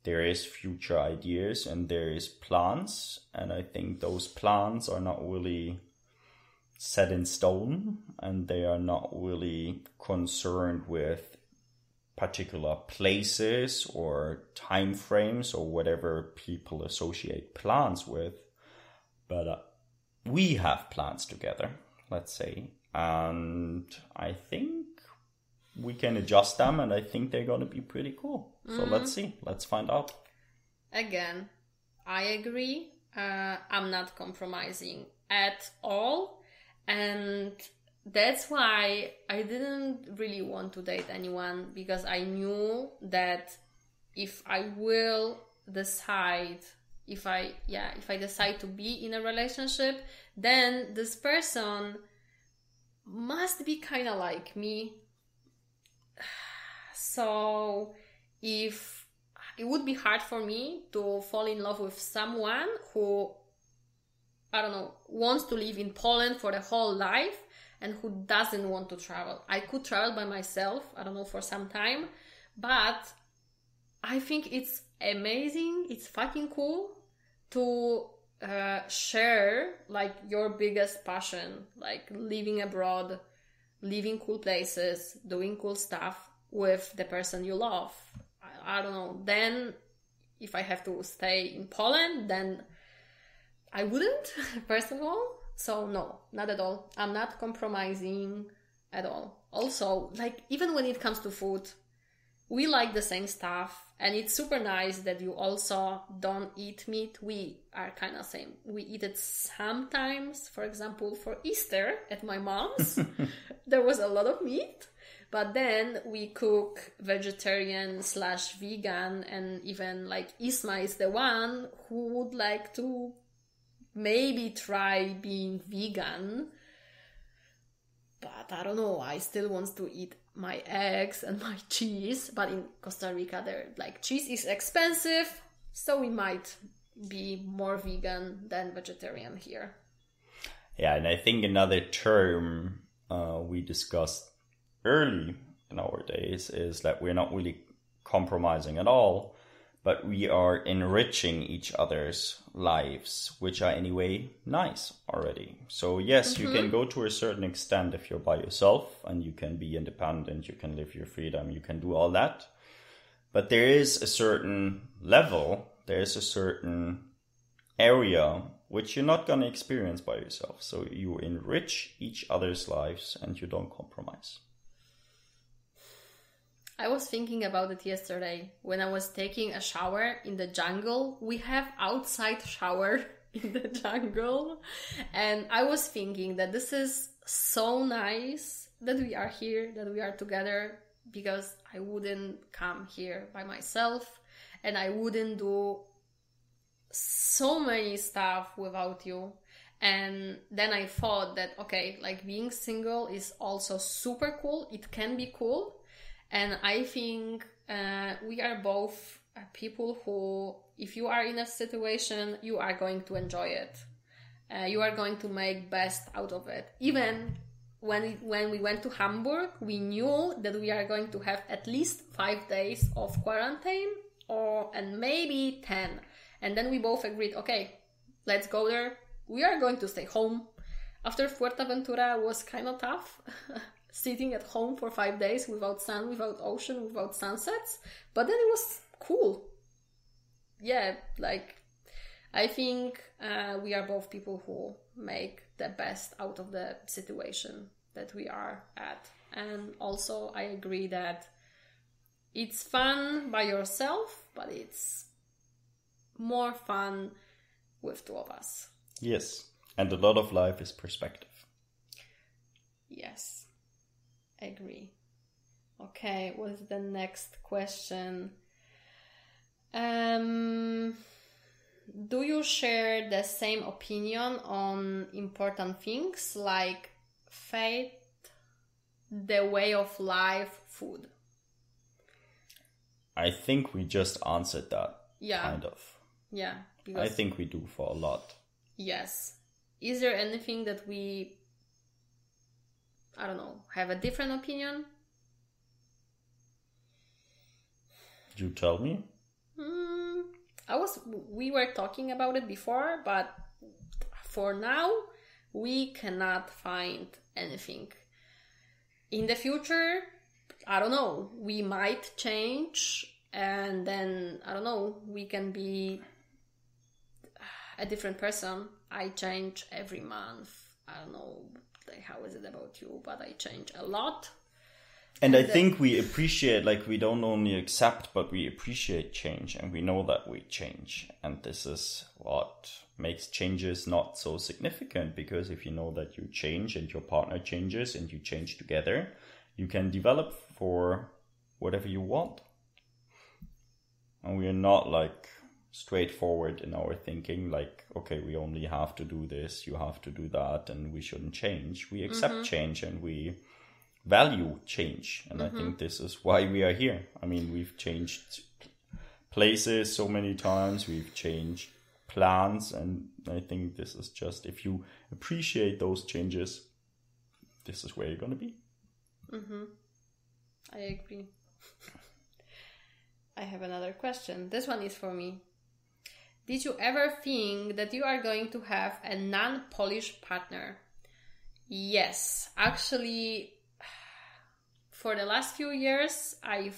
There is future ideas and there is plans. And I think those plans are not really set in stone. And they are not really concerned with particular places or time frames or whatever people associate plans with. But we have plans together, let's say. And I think we can adjust them and I think they're going to be pretty cool. So let's see. Let's find out. Again, I agree. I'm not compromising at all. And that's why I didn't really want to date anyone, because I knew that if I will decide, if I decide to be in a relationship, then this person must be kind of like me. So if it would be hard for me to fall in love with someone who, I don't know, wants to live in Poland for the whole life and who doesn't want to travel. I could travel by myself, I don't know, for some time, but I think it's amazing, it's fucking cool to share like your biggest passion, like living abroad, living cool places, doing cool stuff with the person you love. I don't know. Then if I have to stay in Poland, then I wouldn't, first of all. So no, not at all. I'm not compromising at all. Also, like even when it comes to food, we like the same stuff, and it's super nice that you also don't eat meat. We are kind of same. We eat it sometimes. For example, for Easter at my mom's, there was a lot of meat, but then we cook vegetarian/vegan, and even like Isma is the one who would like to maybe try being vegan. But I don't know, I still want to eat my eggs and my cheese. But in Costa Rica, cheese is expensive, so we might be more vegan than vegetarian here. Yeah, and I think another term we discussed early in our days is that we're not really compromising at all, but we are enriching each other's lives, which are anyway nice already. So yes, you can go to a certain extent if you're by yourself, and you can be independent, you can live your freedom, you can do all that. But there is a certain level, there's a certain area which you're not going to experience by yourself. So you enrich each other's lives and you don't compromise. I was thinking about it yesterday when I was taking a shower in the jungle. We have outside shower in the jungle. And I was thinking that this is so nice that we are here, that we are together, because I wouldn't come here by myself and I wouldn't do so many stuff without you. And then I thought that, okay, like being single is also super cool. It can be cool. And I think we are both people who, if you are in a situation, you are going to enjoy it. You are going to make best out of it. Even when we went to Hamburg, we knew that we are going to have at least 5 days of quarantine, and maybe 10. And then we both agreed, okay, let's go there. We are going to stay home. After Fuerteventura was kind of tough. Sitting at home for 5 days without sun, without ocean, without sunsets. But then it was cool. Yeah, like, I think we are both people who make the best out of the situation that we are at. And also, I agree that it's fun by yourself, but it's more fun with two of us. Yes, and a lot of life is perspective. Yes. Agree. Okay, what's the next question? Do you share the same opinion on important things like faith, the way of life, food? I think we just answered that. Yeah. Kind of. Yeah. I think we do for a lot. Yes. Is there anything that we, I don't know, have a different opinion? You tell me. We were talking about it before, but for now, we cannot find anything. In the future, I don't know, we might change, and then, I don't know, we can be a different person. I change every month. I don't know, like, how is it about you, but I change a lot. And I think we appreciate, like, we don't only accept, but we appreciate change, and we know that we change. And this is what makes changes not so significant, because if you know that you change and your partner changes and you change together, you can develop for whatever you want. And we are not like straightforward in our thinking, like, okay, we only have to do this, you have to do that, and we shouldn't change. We accept change and we value change. And I think this is why we are here. I mean, we've changed places so many times, we've changed plans, and I think this is just, if you appreciate those changes, this is where you're going to be. I agree. I have another question. This one is for me. did you ever think that you are going to have a non-Polish partner? Yes, actually, for the last few years, I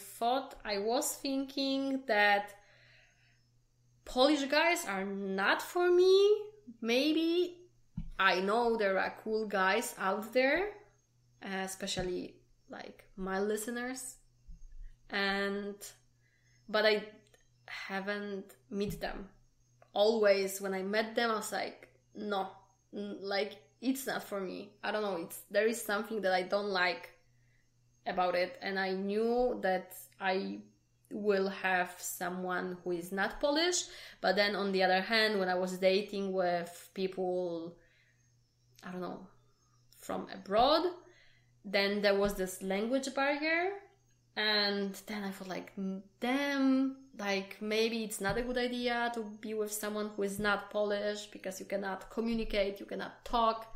was thinking that Polish guys are not for me. Maybe I know there are cool guys out there, especially like my listeners, but I haven't met them. Always when I met them, I was like, no, like it's not for me. I don't know. There is something that I don't like about it, and I knew that I will have someone who is not Polish. But then on the other hand, when I was dating with people, I don't know, from abroad, then there was this language barrier, and then I felt like, damn, like maybe it's not a good idea to be with someone who is not Polish, because you cannot communicate, you cannot talk,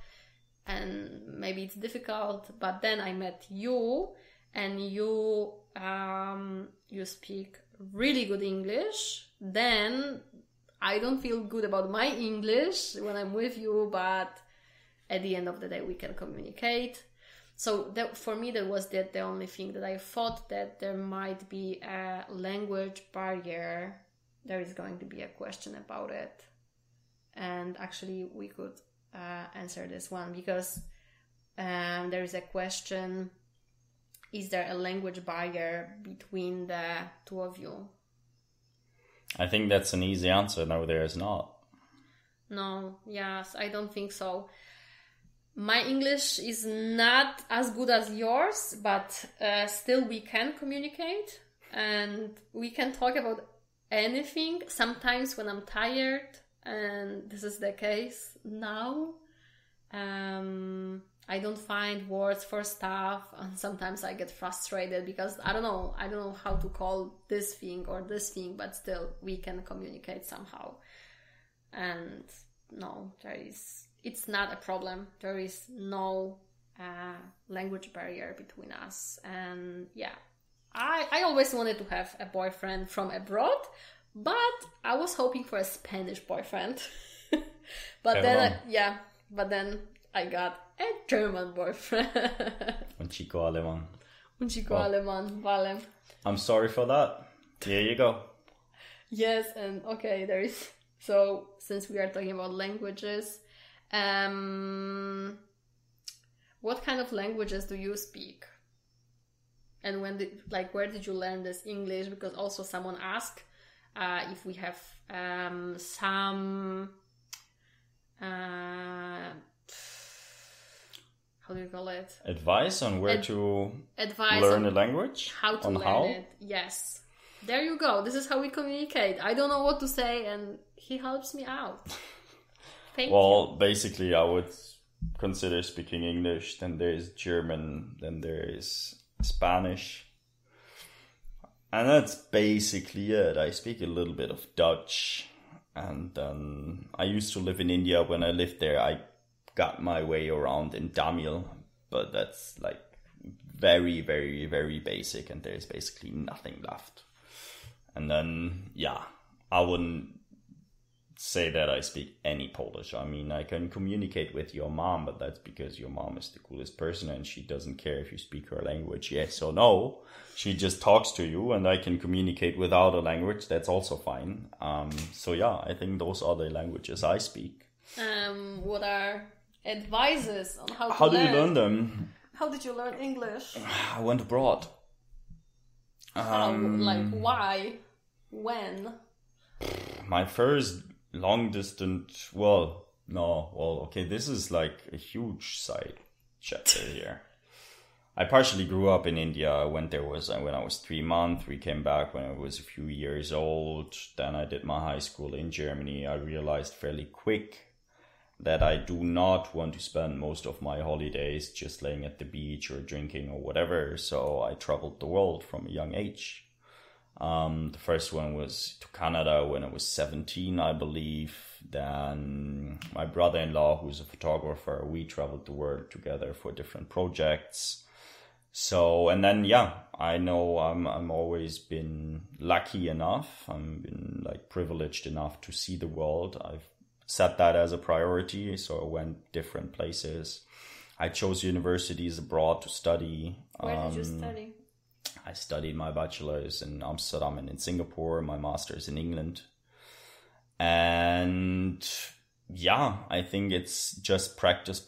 and maybe it's difficult. But then I met you, and you speak really good English. Then I don't feel good about my English when I'm with you, but at the end of the day we can communicate. So for me that was the only thing that I thought, that there might be a language barrier. There is going to be a question about it, and actually we could answer this one, because there is a question: is there a language barrier between the two of you? I think that's an easy answer. No, there is not. No, yes, I don't think so. My English is not as good as yours, but still we can communicate and we can talk about anything. Sometimes when I'm tired, and this is the case now, I don't find words for stuff, and sometimes I get frustrated because I don't know how to call this thing or this thing, but still we can communicate somehow. And no, it's not a problem. There is no language barrier between us. And yeah, I always wanted to have a boyfriend from abroad, but I was hoping for a Spanish boyfriend. But then I got a German boyfriend. Un chico alemán. Un chico alemán, vale. I'm sorry for that. There you go. Yes, and okay, so since we are talking about languages, what kind of languages do you speak? And where did you learn this English? Because also someone asked if we have some how do you call it? Advice on where to learn a language? How to learn it. Yes. There you go. This is how we communicate. I don't know what to say, and he helps me out. Thank you. Well, basically, I would consider speaking English. Then there is German. Then there is Spanish. And that's basically it. I speak a little bit of Dutch. And I used to live in India. When I lived there, I got my way around in Tamil. But that's like very, very, very basic. And there's basically nothing left. And then, yeah, I wouldn't say that I speak any Polish. I mean, I can communicate with your mom, but that's because your mom is the coolest person and she doesn't care if you speak her language, yes or no. She just talks to you, and I can communicate without a language. That's also fine. So yeah, I think those are the languages I speak. What are advices on how to How learn? do you learn them? How did you learn English? I went abroad. Why? When? My first long distance, this is like a huge side chapter here. I partially grew up in India. I went there when I was 3 months. We came back when I was a few years old. Then I did my high school in Germany. I realized fairly quick that I do not want to spend most of my holidays just laying at the beach or drinking or whatever. So I traveled the world from a young age. The first one was to Canada when I was 17, I believe. Then my brother-in-law, who's a photographer, we traveled the world together for different projects. So, and then, I know I'm always been lucky enough. I'm been like privileged enough to see the world. I've set that as a priority. So I went different places. I chose universities abroad to study. Where did you study? I studied my bachelor's in Amsterdam and in Singapore, my master's in England. And I think it's just practice.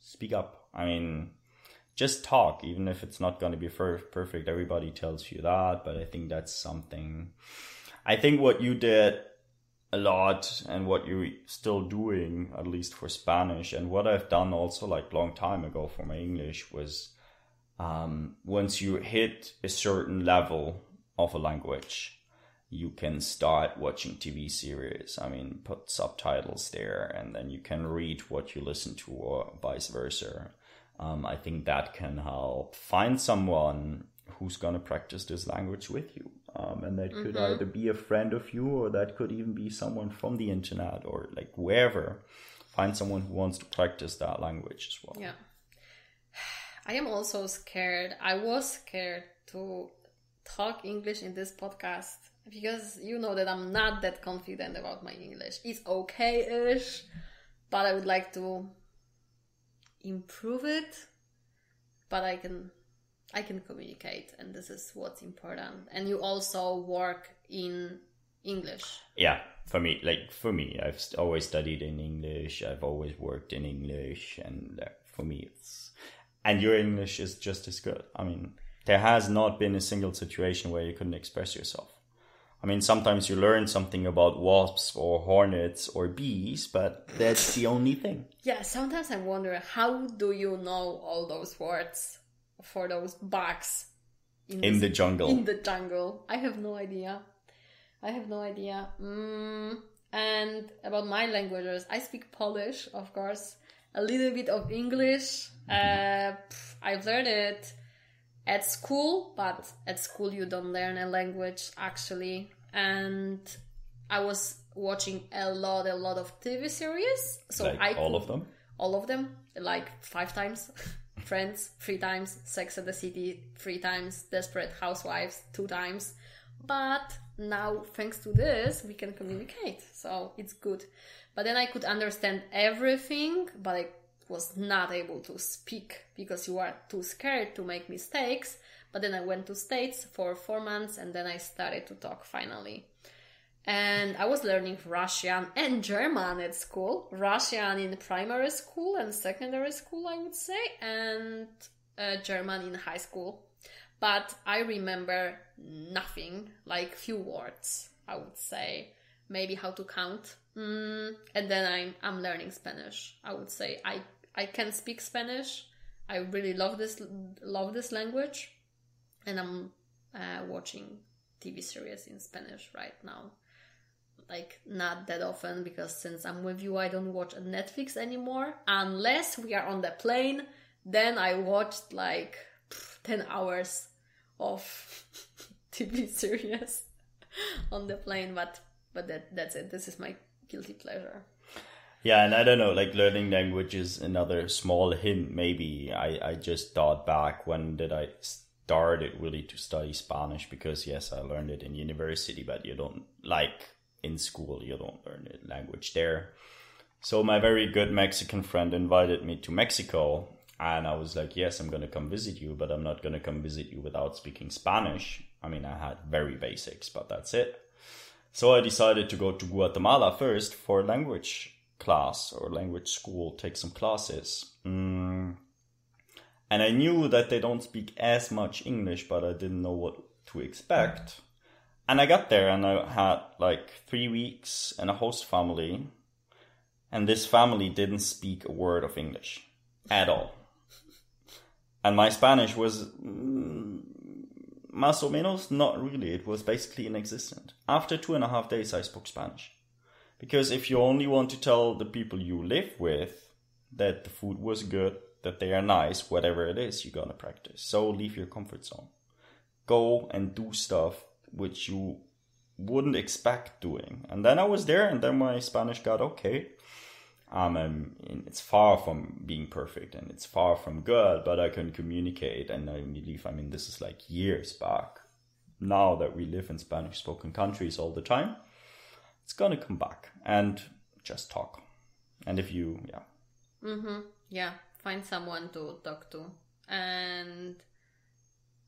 Speak up. I mean, just talk, even if it's not going to be perfect. Everybody tells you that, but I think that's something. I think what you did a lot and what you're still doing, at least for Spanish, and what I've done also like long time ago for my English was once you hit a certain level of a language, you can start watching TV series. I mean, put subtitles there and then you can read what you listen to or vice versa. I think that can help. Find someone who's going to practice this language with you. And that could either be a friend of you or that could even be someone from the internet or like wherever. Find someone who wants to practice that language as well. Yeah. I am also scared. I was scared to talk English in this podcast because you know that I'm not that confident about my English. It's okay-ish, but I would like to improve it. But I can communicate, and this is what's important. And you also work in English. Yeah, for me, I've always studied in English. I've always worked in English, and for me, and your English is just as good. I mean, there has not been a single situation where you couldn't express yourself. I mean, sometimes you learn something about wasps or hornets or bees, but that's the only thing. Yeah, sometimes I wonder, how do you know all those words for those bugs in the jungle? In the jungle. I have no idea. And about my languages, I speak Polish, of course, a little bit of English. I've learned it at school, but at school you don't learn a language actually. And I was watching a lot of TV series. So like all of them? All of them, like 5 times. Friends, 3 times. Sex and the City, 3 times. Desperate Housewives, 2 times. But now, thanks to this, we can communicate. So it's good. But then I could understand everything, but I was not able to speak because you are too scared to make mistakes. But then I went to States for 4 months and then I started to talk finally. And I was learning Russian and German at school. Russian in primary school and secondary school, I would say. And German in high school. But I remember nothing, like few words, I would say. Maybe how to count. And then I'm learning Spanish. I would say I can speak Spanish. I really love this language. And I'm watching TV series in Spanish right now. Like, not that often, because since I'm with you, I don't watch Netflix anymore. Unless we are on the plane, then I watched like 10 hours of TV series on the plane. But that's it. This is my guilty pleasure. Yeah, and I don't know, like learning language is another small hint. Maybe I just thought back, when did I started really to study Spanish? Because yes, I learned it in university, but you don't, like in school, you don't learn the language there. So my very good Mexican friend invited me to Mexico, and I was like, yes, I'm going to come visit you, but I'm not going to come visit you without speaking Spanish. I mean, I had very basics, but that's it. So I decided to go to Guatemala first for language class or language school, take some classes. And I knew that they don't speak as much English, but I didn't know what to expect. And I got there and I had like 3 weeks in a host family. And this family didn't speak a word of English at all. And my Spanish was más o menos, not really. It was basically inexistent. After 2.5 days, I spoke Spanish. Because if you only want to tell the people you live with that the food was good, that they are nice, whatever it is, you're going to practice. So leave your comfort zone. Go and do stuff which you wouldn't expect doing. And then I was there, and then my Spanish got okay. And it's far from being perfect and it's far from good, but I can communicate. And I believe, this is like years back. Now that we live in Spanish-spoken countries all the time, it's gonna come back and just talk. And if you, find someone to talk to. And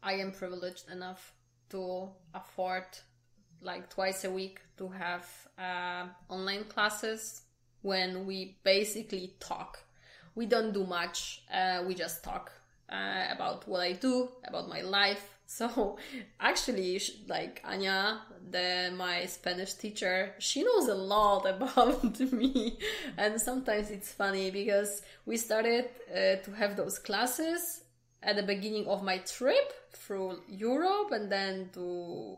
I am privileged enough to afford like twice a week to have online classes when we basically talk. We don't do much, we just talk about what I do, about my life. So actually, like Anya, my Spanish teacher, she knows a lot about me. And sometimes it's funny because we started to have those classes at the beginning of my trip through Europe and then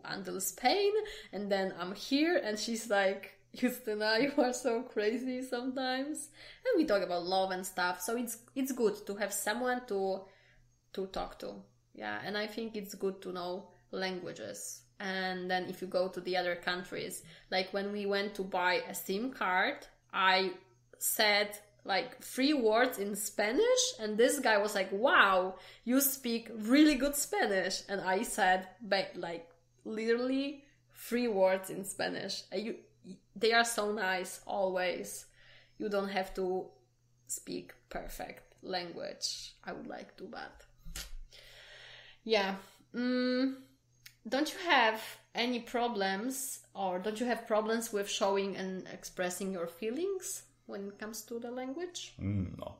until Spain. And then I'm here and she's like, Justina, you are so crazy sometimes. And we talk about love and stuff. So it's good to have someone to talk to. Yeah, and I think it's good to know languages. And then if you go to the other countries, like when we went to buy a SIM card, I said like 3 words in Spanish, and this guy was like, wow, you speak really good Spanish. And I said like literally 3 words in Spanish. They are so nice always. You don't have to speak perfect language. I would like to, but yeah. Don't you have any problems, or don't you have problems with showing and expressing your feelings when it comes to the language? No.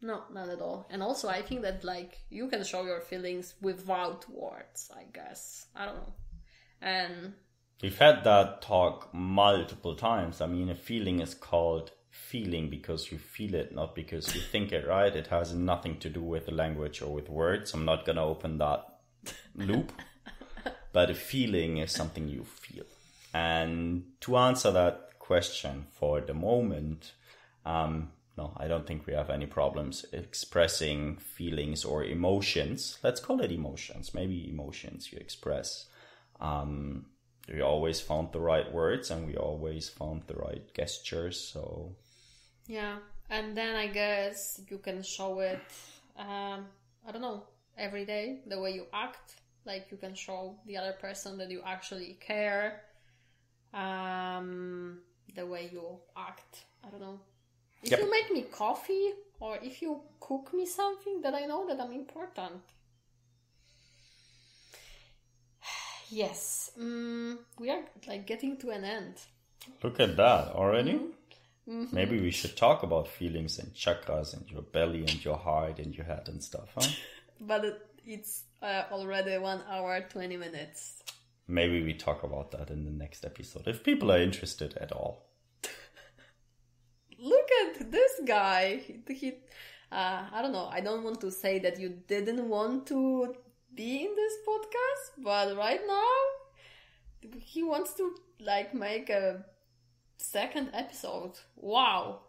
No, not at all. And also I think that like you can show your feelings without words, I guess. I don't know. And we've had that talk multiple times. A feeling is called feeling because you feel it, not because you think it, right? It has nothing to do with the language or with words. I'm not going to open that loop. But a feeling is something you feel. And to answer that question for the moment, no, I don't think we have any problems expressing feelings or emotions. Let's call it emotions. Maybe emotions you express. We always found the right words and we always found the right gestures. So yeah, and then I guess you can show it, I don't know, every day, the way you act. Like you can show the other person that you actually care. The way you act, I don't know. If you make me coffee or if you cook me something, that I know that I'm important. Yes, we are like getting to an end. Look at that already. Mm-hmm. Maybe we should talk about feelings and chakras and your belly and your heart and your head and stuff, huh? But it's already 1 hour, 20 minutes. Maybe we talk about that in the next episode, if people are interested at all. Look at this guy. He I don't know. I don't want to say that you didn't want to be in this podcast, but right now he wants to like make a second episode. Wow.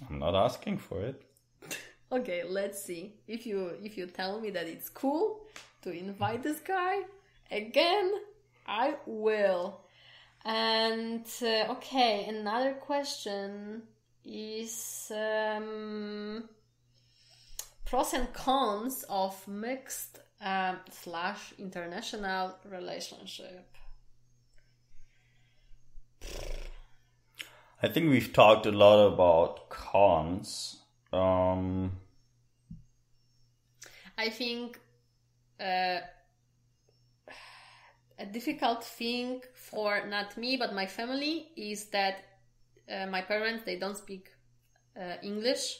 I'm not asking for it. Okay, let's see. If you tell me that it's cool to invite this guy again, I will. And okay, another question is pros and cons of mixed / international relationship. I think we've talked a lot about cons. I think a difficult thing for not me but my family is that my parents, they don't speak English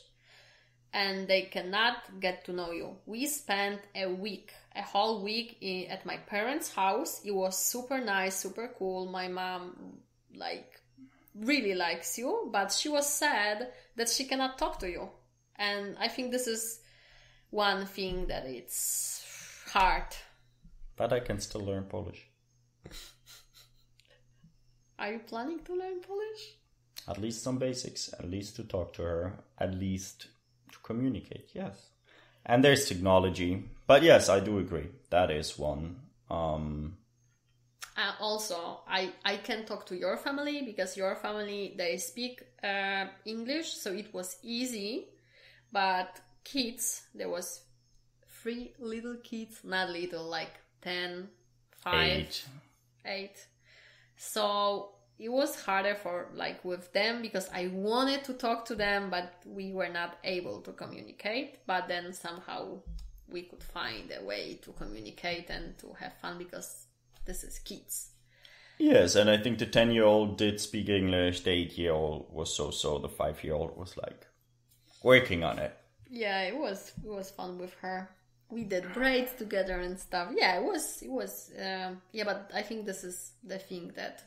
and they cannot get to know you. We spent a whole week at my parents' house. It was super nice, super cool. My mom really likes you, but she was sad that she cannot talk to you. And I think this is one thing that it's hard. But I can still learn Polish. Are you planning to learn Polish? At least some basics, at least to talk to her, at least to communicate, yes. And there's technology. But yes, I do agree. That is one. Also, I can talk to your family because your family, they speak English, so it was easy. But kids, there was 3 little kids, not little, like 10, 5, 8. So it was harder for like with them because I wanted to talk to them, but we were not able to communicate. But then somehow we could find a way to communicate and to have fun because this is kids. Yes, and I think the 10-year-old did speak English, the 8-year-old was so, the 5-year-old was like working on it. Yeah, it was fun with her. We did braids together and stuff. Yeah, it was but I think this is the thing that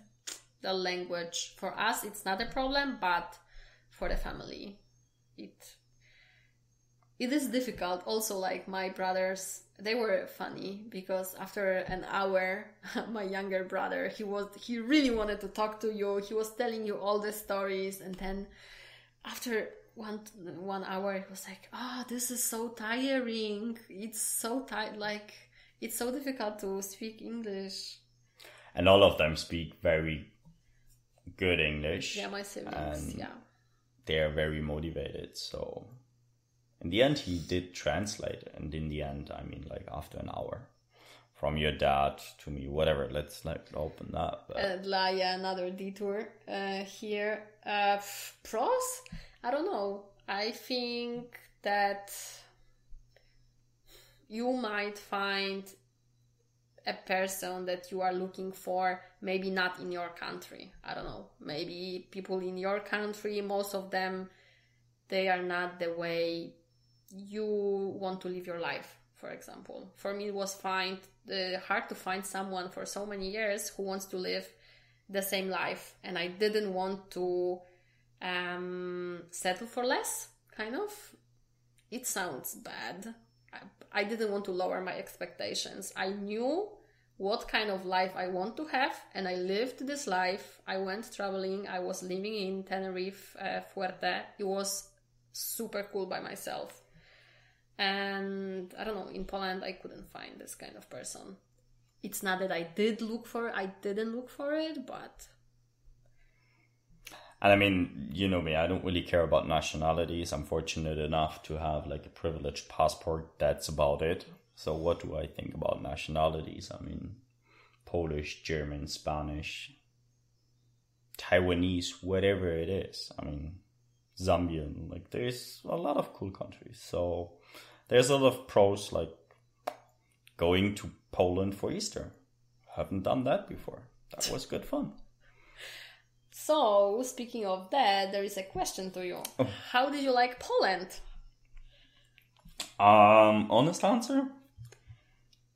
the language for us, it's not a problem, but for the family, it is difficult. Also, like my brothers, they were funny because after an hour, my younger brother, he really wanted to talk to you. He was telling you all the stories, and then after one hour, it was like, this is so tiring. It's so like it's so difficult to speak English. And all of them speak very good English. Yeah, my siblings. And they are very motivated. So in the end, he did translate. And in the end, I mean, like after an hour, from your dad to me, whatever. Let's like open that. Another detour here. Pros? I don't know. I think that you might find a person that you are looking for, maybe not in your country. I don't know. Maybe people in your country, most of them, they are not the way you want to live your life, for example. For me, it was hard to find someone for so many years who wants to live the same life. And I didn't want to settle for less, kind of. It sounds bad. I didn't want to lower my expectations. I knew what kind of life I want to have, and I lived this life. I went traveling. I was living in Tenerife, Fuerte. It was super cool by myself. And I don't know, in Poland, I couldn't find this kind of person. It's not that I didn't look for it, but... And I mean, you know me, I don't really care about nationalities. I'm fortunate enough to have like a privileged passport. That's about it. So what do I think about nationalities? I mean, Polish, German, Spanish, Taiwanese, whatever it is. I mean, Zambian, like there's a lot of cool countries. So there's a lot of pros, like going to Poland for Easter. Haven't done that before. That was good fun. So, speaking of that, there is a question to you. Oh. How did you like Poland? Honest answer?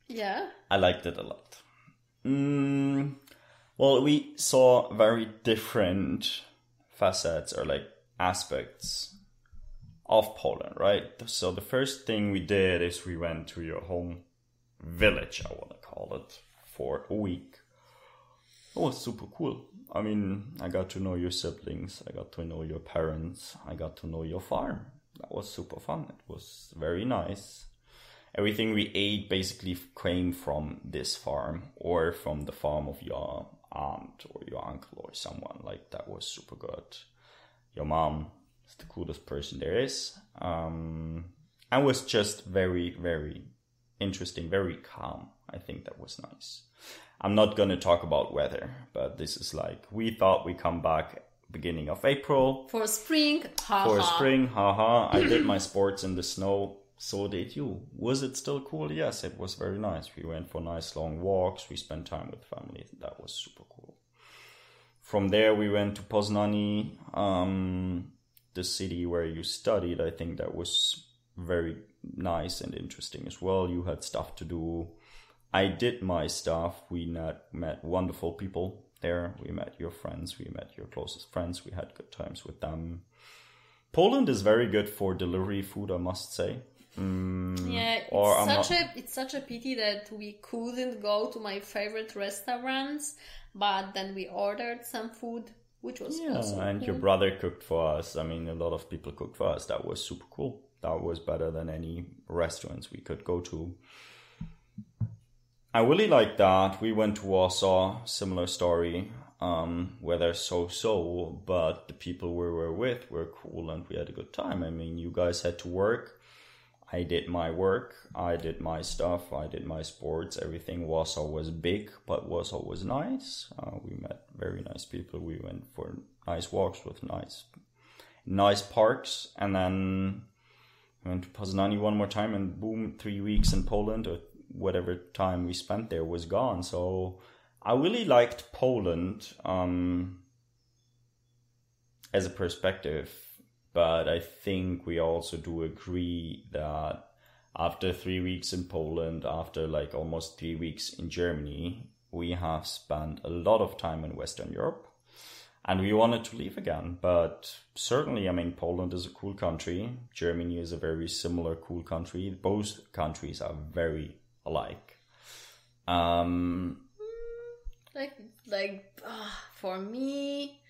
Yeah. I liked it a lot. Well, we saw very different facets or like aspects of Poland, right? So the first thing we did is we went to your home village, I want to call it, for a week. It was super cool. I mean, I got to know your siblings. I got to know your parents. I got to know your farm. That was super fun. It was very nice. Everything we ate basically came from this farm or from the farm of your aunt or your uncle or someone. Like, that was super good. Your mom is the coolest person there is. And was just very, very interesting, very calm. I think that was nice. I'm not going to talk about weather, but this is like, we thought we come back beginning of April. For spring, haha. I did my sports in the snow, so did you. Was it still cool? Yes, it was very nice. We went for nice long walks. We spent time with family. That was super cool. From there, we went to Poznani, the city where you studied. I think that was very nice and interesting as well. You had stuff to do. I did my stuff. We met wonderful people there. We met your friends. We met your closest friends. We had good times with them. Poland is very good for delivery food, I must say. It's such a pity that we couldn't go to my favorite restaurants, but then we ordered some food, which was also and cool. Your brother cooked for us. I mean, a lot of people cooked for us. That was super cool. That was better than any restaurants we could go to. I really like that. We went to Warsaw, similar story, weather so-so, but the people we were with were cool and we had a good time. I mean, you guys had to work. I did my work. I did my stuff. I did my sports. Everything. Warsaw was big, but Warsaw was nice. We met very nice people. We went for nice walks with nice parks. And then we went to Poznań one more time and boom, 3 weeks in Poland or whatever time we spent there was gone. So I really liked Poland as a perspective, but I think we also do agree that after 3 weeks in Poland, after like almost 3 weeks in Germany, we have spent a lot of time in Western Europe and we wanted to leave again. But certainly, I mean, Poland is a cool country. Germany is a very similar cool country. Both countries are very alike. For me,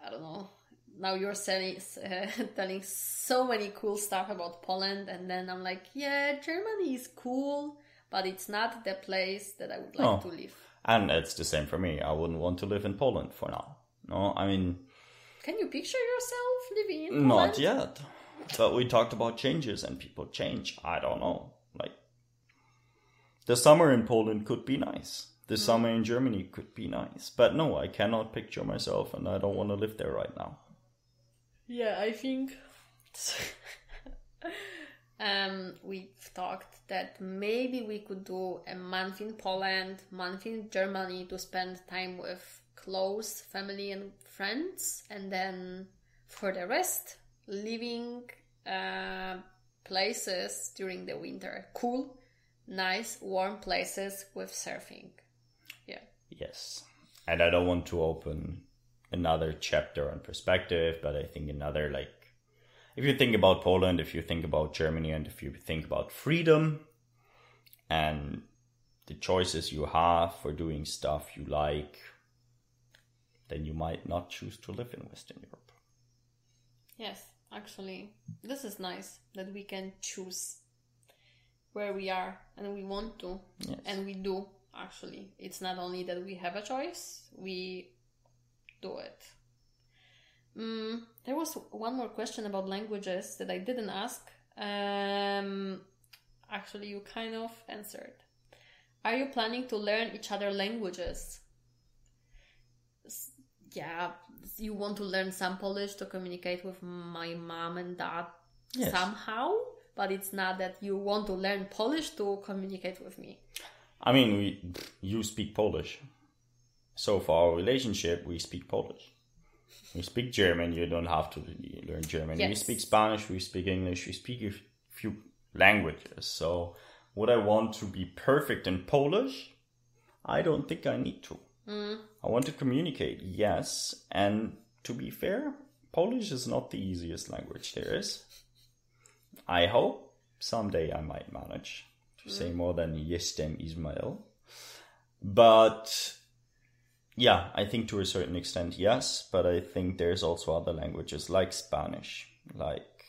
I don't know. Now you're telling so many cool stuff about Poland, and then I'm like, yeah, Germany is cool, but it's not the place that I would like to live. And it's the same for me. I wouldn't want to live in Poland for now. No, I mean... Can you picture yourself living in Poland? Not yet. But we talked about changes and people change. I don't know. Like, the summer in Poland could be nice. The summer in Germany could be nice. But no, I cannot picture myself and I don't want to live there right now. Yeah, I think we've talked that maybe we could do a month in Poland, month in Germany to spend time with close family and friends, and then for the rest, living places during the winter. Cool, nice, warm places with surfing. Yeah. Yes. And I don't want to open another chapter on perspective, but I think another, like, if you think about Poland, if you think about Germany, and if you think about freedom and the choices you have for doing stuff you like, then you might not choose to live in Western Europe. Yes, actually, this is nice that we can choose where we are and we want to. Yes. And we do, actually. It's not only that we have a choice, we do it. There was one more question about languages that I didn't ask. Actually, you kind of answered. Are you planning to learn each other languages? Yeah, you want to learn some Polish to communicate with my mom and dad somehow, but it's not that you want to learn Polish to communicate with me. I mean, you speak Polish. So for our relationship, we speak Polish. We speak German, you don't have to learn German. Yes. We speak Spanish, we speak English, we speak a few languages. So would I want to be perfect in Polish? I don't think I need to. I want to communicate, yes. And to be fair, Polish is not the easiest language there is. I hope someday I might manage to say more than jestem Ismail. But yeah, I think to a certain extent, yes. But I think there's also other languages like Spanish, like,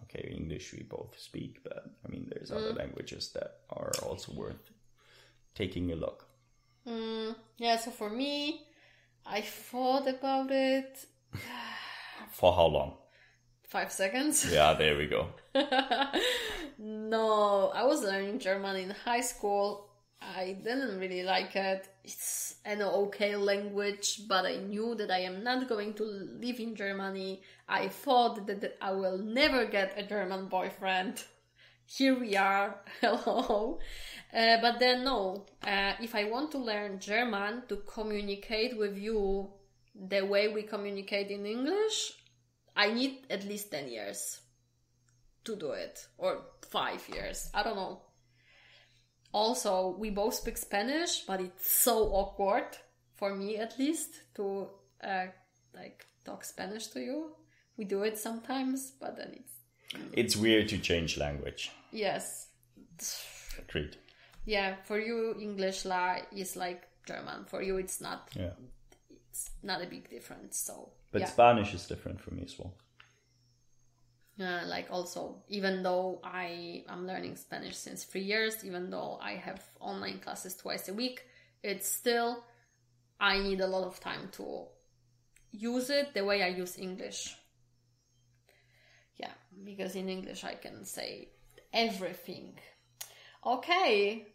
okay, English we both speak, but I mean, there's other languages that are also worth taking a look. Yeah, so for me, I thought about it. For how long? 5 seconds. Yeah, there we go. No, I was learning German in high school. I didn't really like it. It's an okay language, but I knew that I am not going to live in Germany. I thought that I will never get a German boyfriend. Here we are. Hello. But then no, if I want to learn German to communicate with you the way we communicate in English, I need at least 10 years to do it, or 5 years, I don't know. Also, we both speak Spanish, but it's so awkward, for me at least, to talk Spanish to you. We do it sometimes, but then it's weird to change language. Yes. Agreed. Yeah, for you, English is like German. For you, it's not. Yeah. It's not a big difference. So. But yeah. Spanish is different for me as well. Like also, even though I'm learning Spanish since 3 years, even though I have online classes twice a week, it's still, I need a lot of time to use it the way I use English. Yeah, because in English I can say everything. Okay,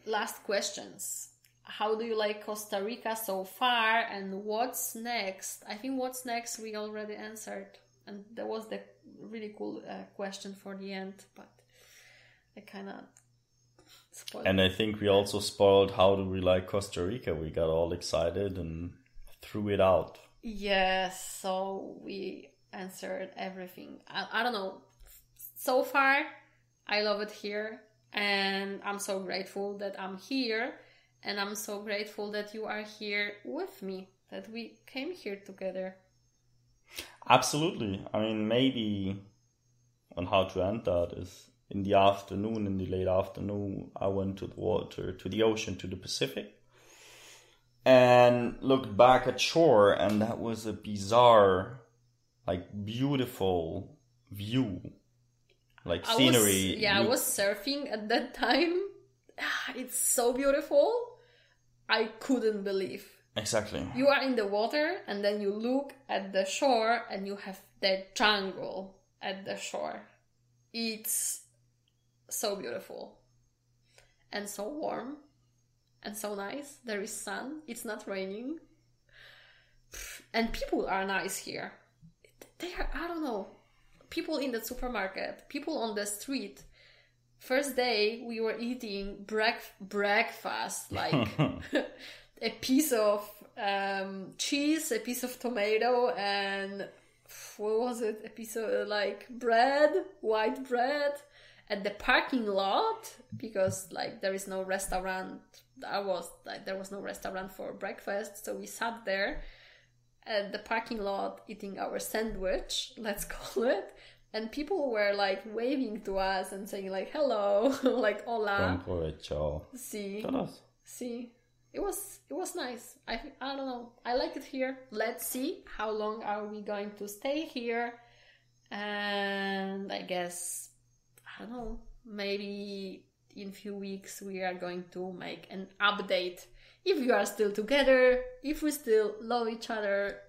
last questions. How do you like Costa Rica so far, and what's next? I think what's next we already answered. And that was the really cool question for the end, but I kind of spoiled. And I think we also spoiled how do we like Costa Rica. We got all excited and threw it out. Yes, so we answered everything. I don't know. So far, I love it here. And I'm so grateful that I'm here. And I'm so grateful that you are here with me, that we came here together. Absolutely. I mean, maybe on how to end that is in the afternoon, in the late afternoon, I went to the water, to the ocean, to the Pacific, and looked back at shore, and that was a bizarre, like, beautiful view, like scenery. I was surfing at that time. It's so beautiful. I couldn't believe. Exactly. You are in the water and then you look at the shore and you have the jungle at the shore. It's so beautiful and so warm and so nice. There is sun. It's not raining. And people are nice here. They are, I don't know, people in the supermarket, people on the street. First day we were eating breakfast, like a piece of cheese, a piece of tomato, and what was it? A piece of like bread, white bread, at the parking lot, because like there is no restaurant. There was no restaurant for breakfast, so we sat there at the parking lot eating our sandwich, let's call it. And people were like waving to us and saying like hello, like hola. Sí. Sí. It was nice. I don't know. I like it here. Let's see how long are we going to stay here. And I guess, I don't know, maybe in a few weeks we are going to make an update. If we are still together, if we still love each other.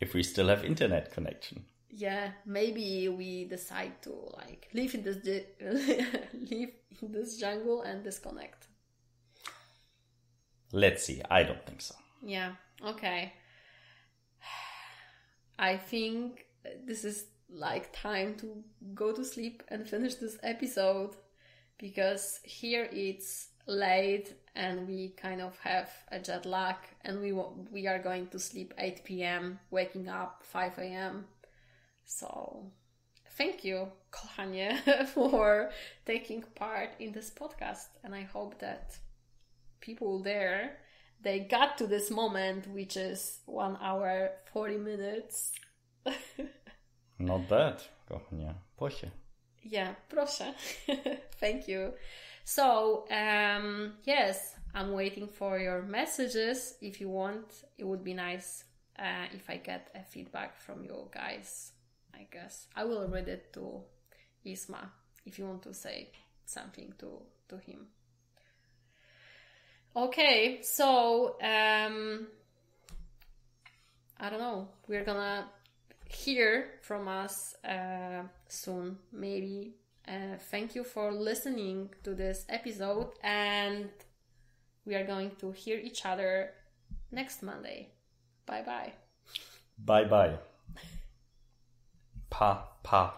If we still have internet connection. Yeah, maybe we decide to like live in this jungle and disconnect. Let's see. I don't think so. Yeah. Okay. I think this is like time to go to sleep and finish this episode, because here it's late and we kind of have a jet lag, and we are going to sleep 8 p.m., waking up 5 a.m. So thank you, kochanie, for taking part in this podcast. And I hope that people there, they got to this moment, which is 1 hour, 40 minutes. Not bad, kochanie. Proszę. Yeah, proszę. Thank you. So, yes, I'm waiting for your messages. If you want, it would be nice if I get a feedback from you guys. I guess I will read it to Isma if you want to say something to him. Okay, so I don't know. We're gonna hear from us soon, maybe. Thank you for listening to this episode, and we are going to hear each other next Monday. Bye bye. Bye bye. Pa.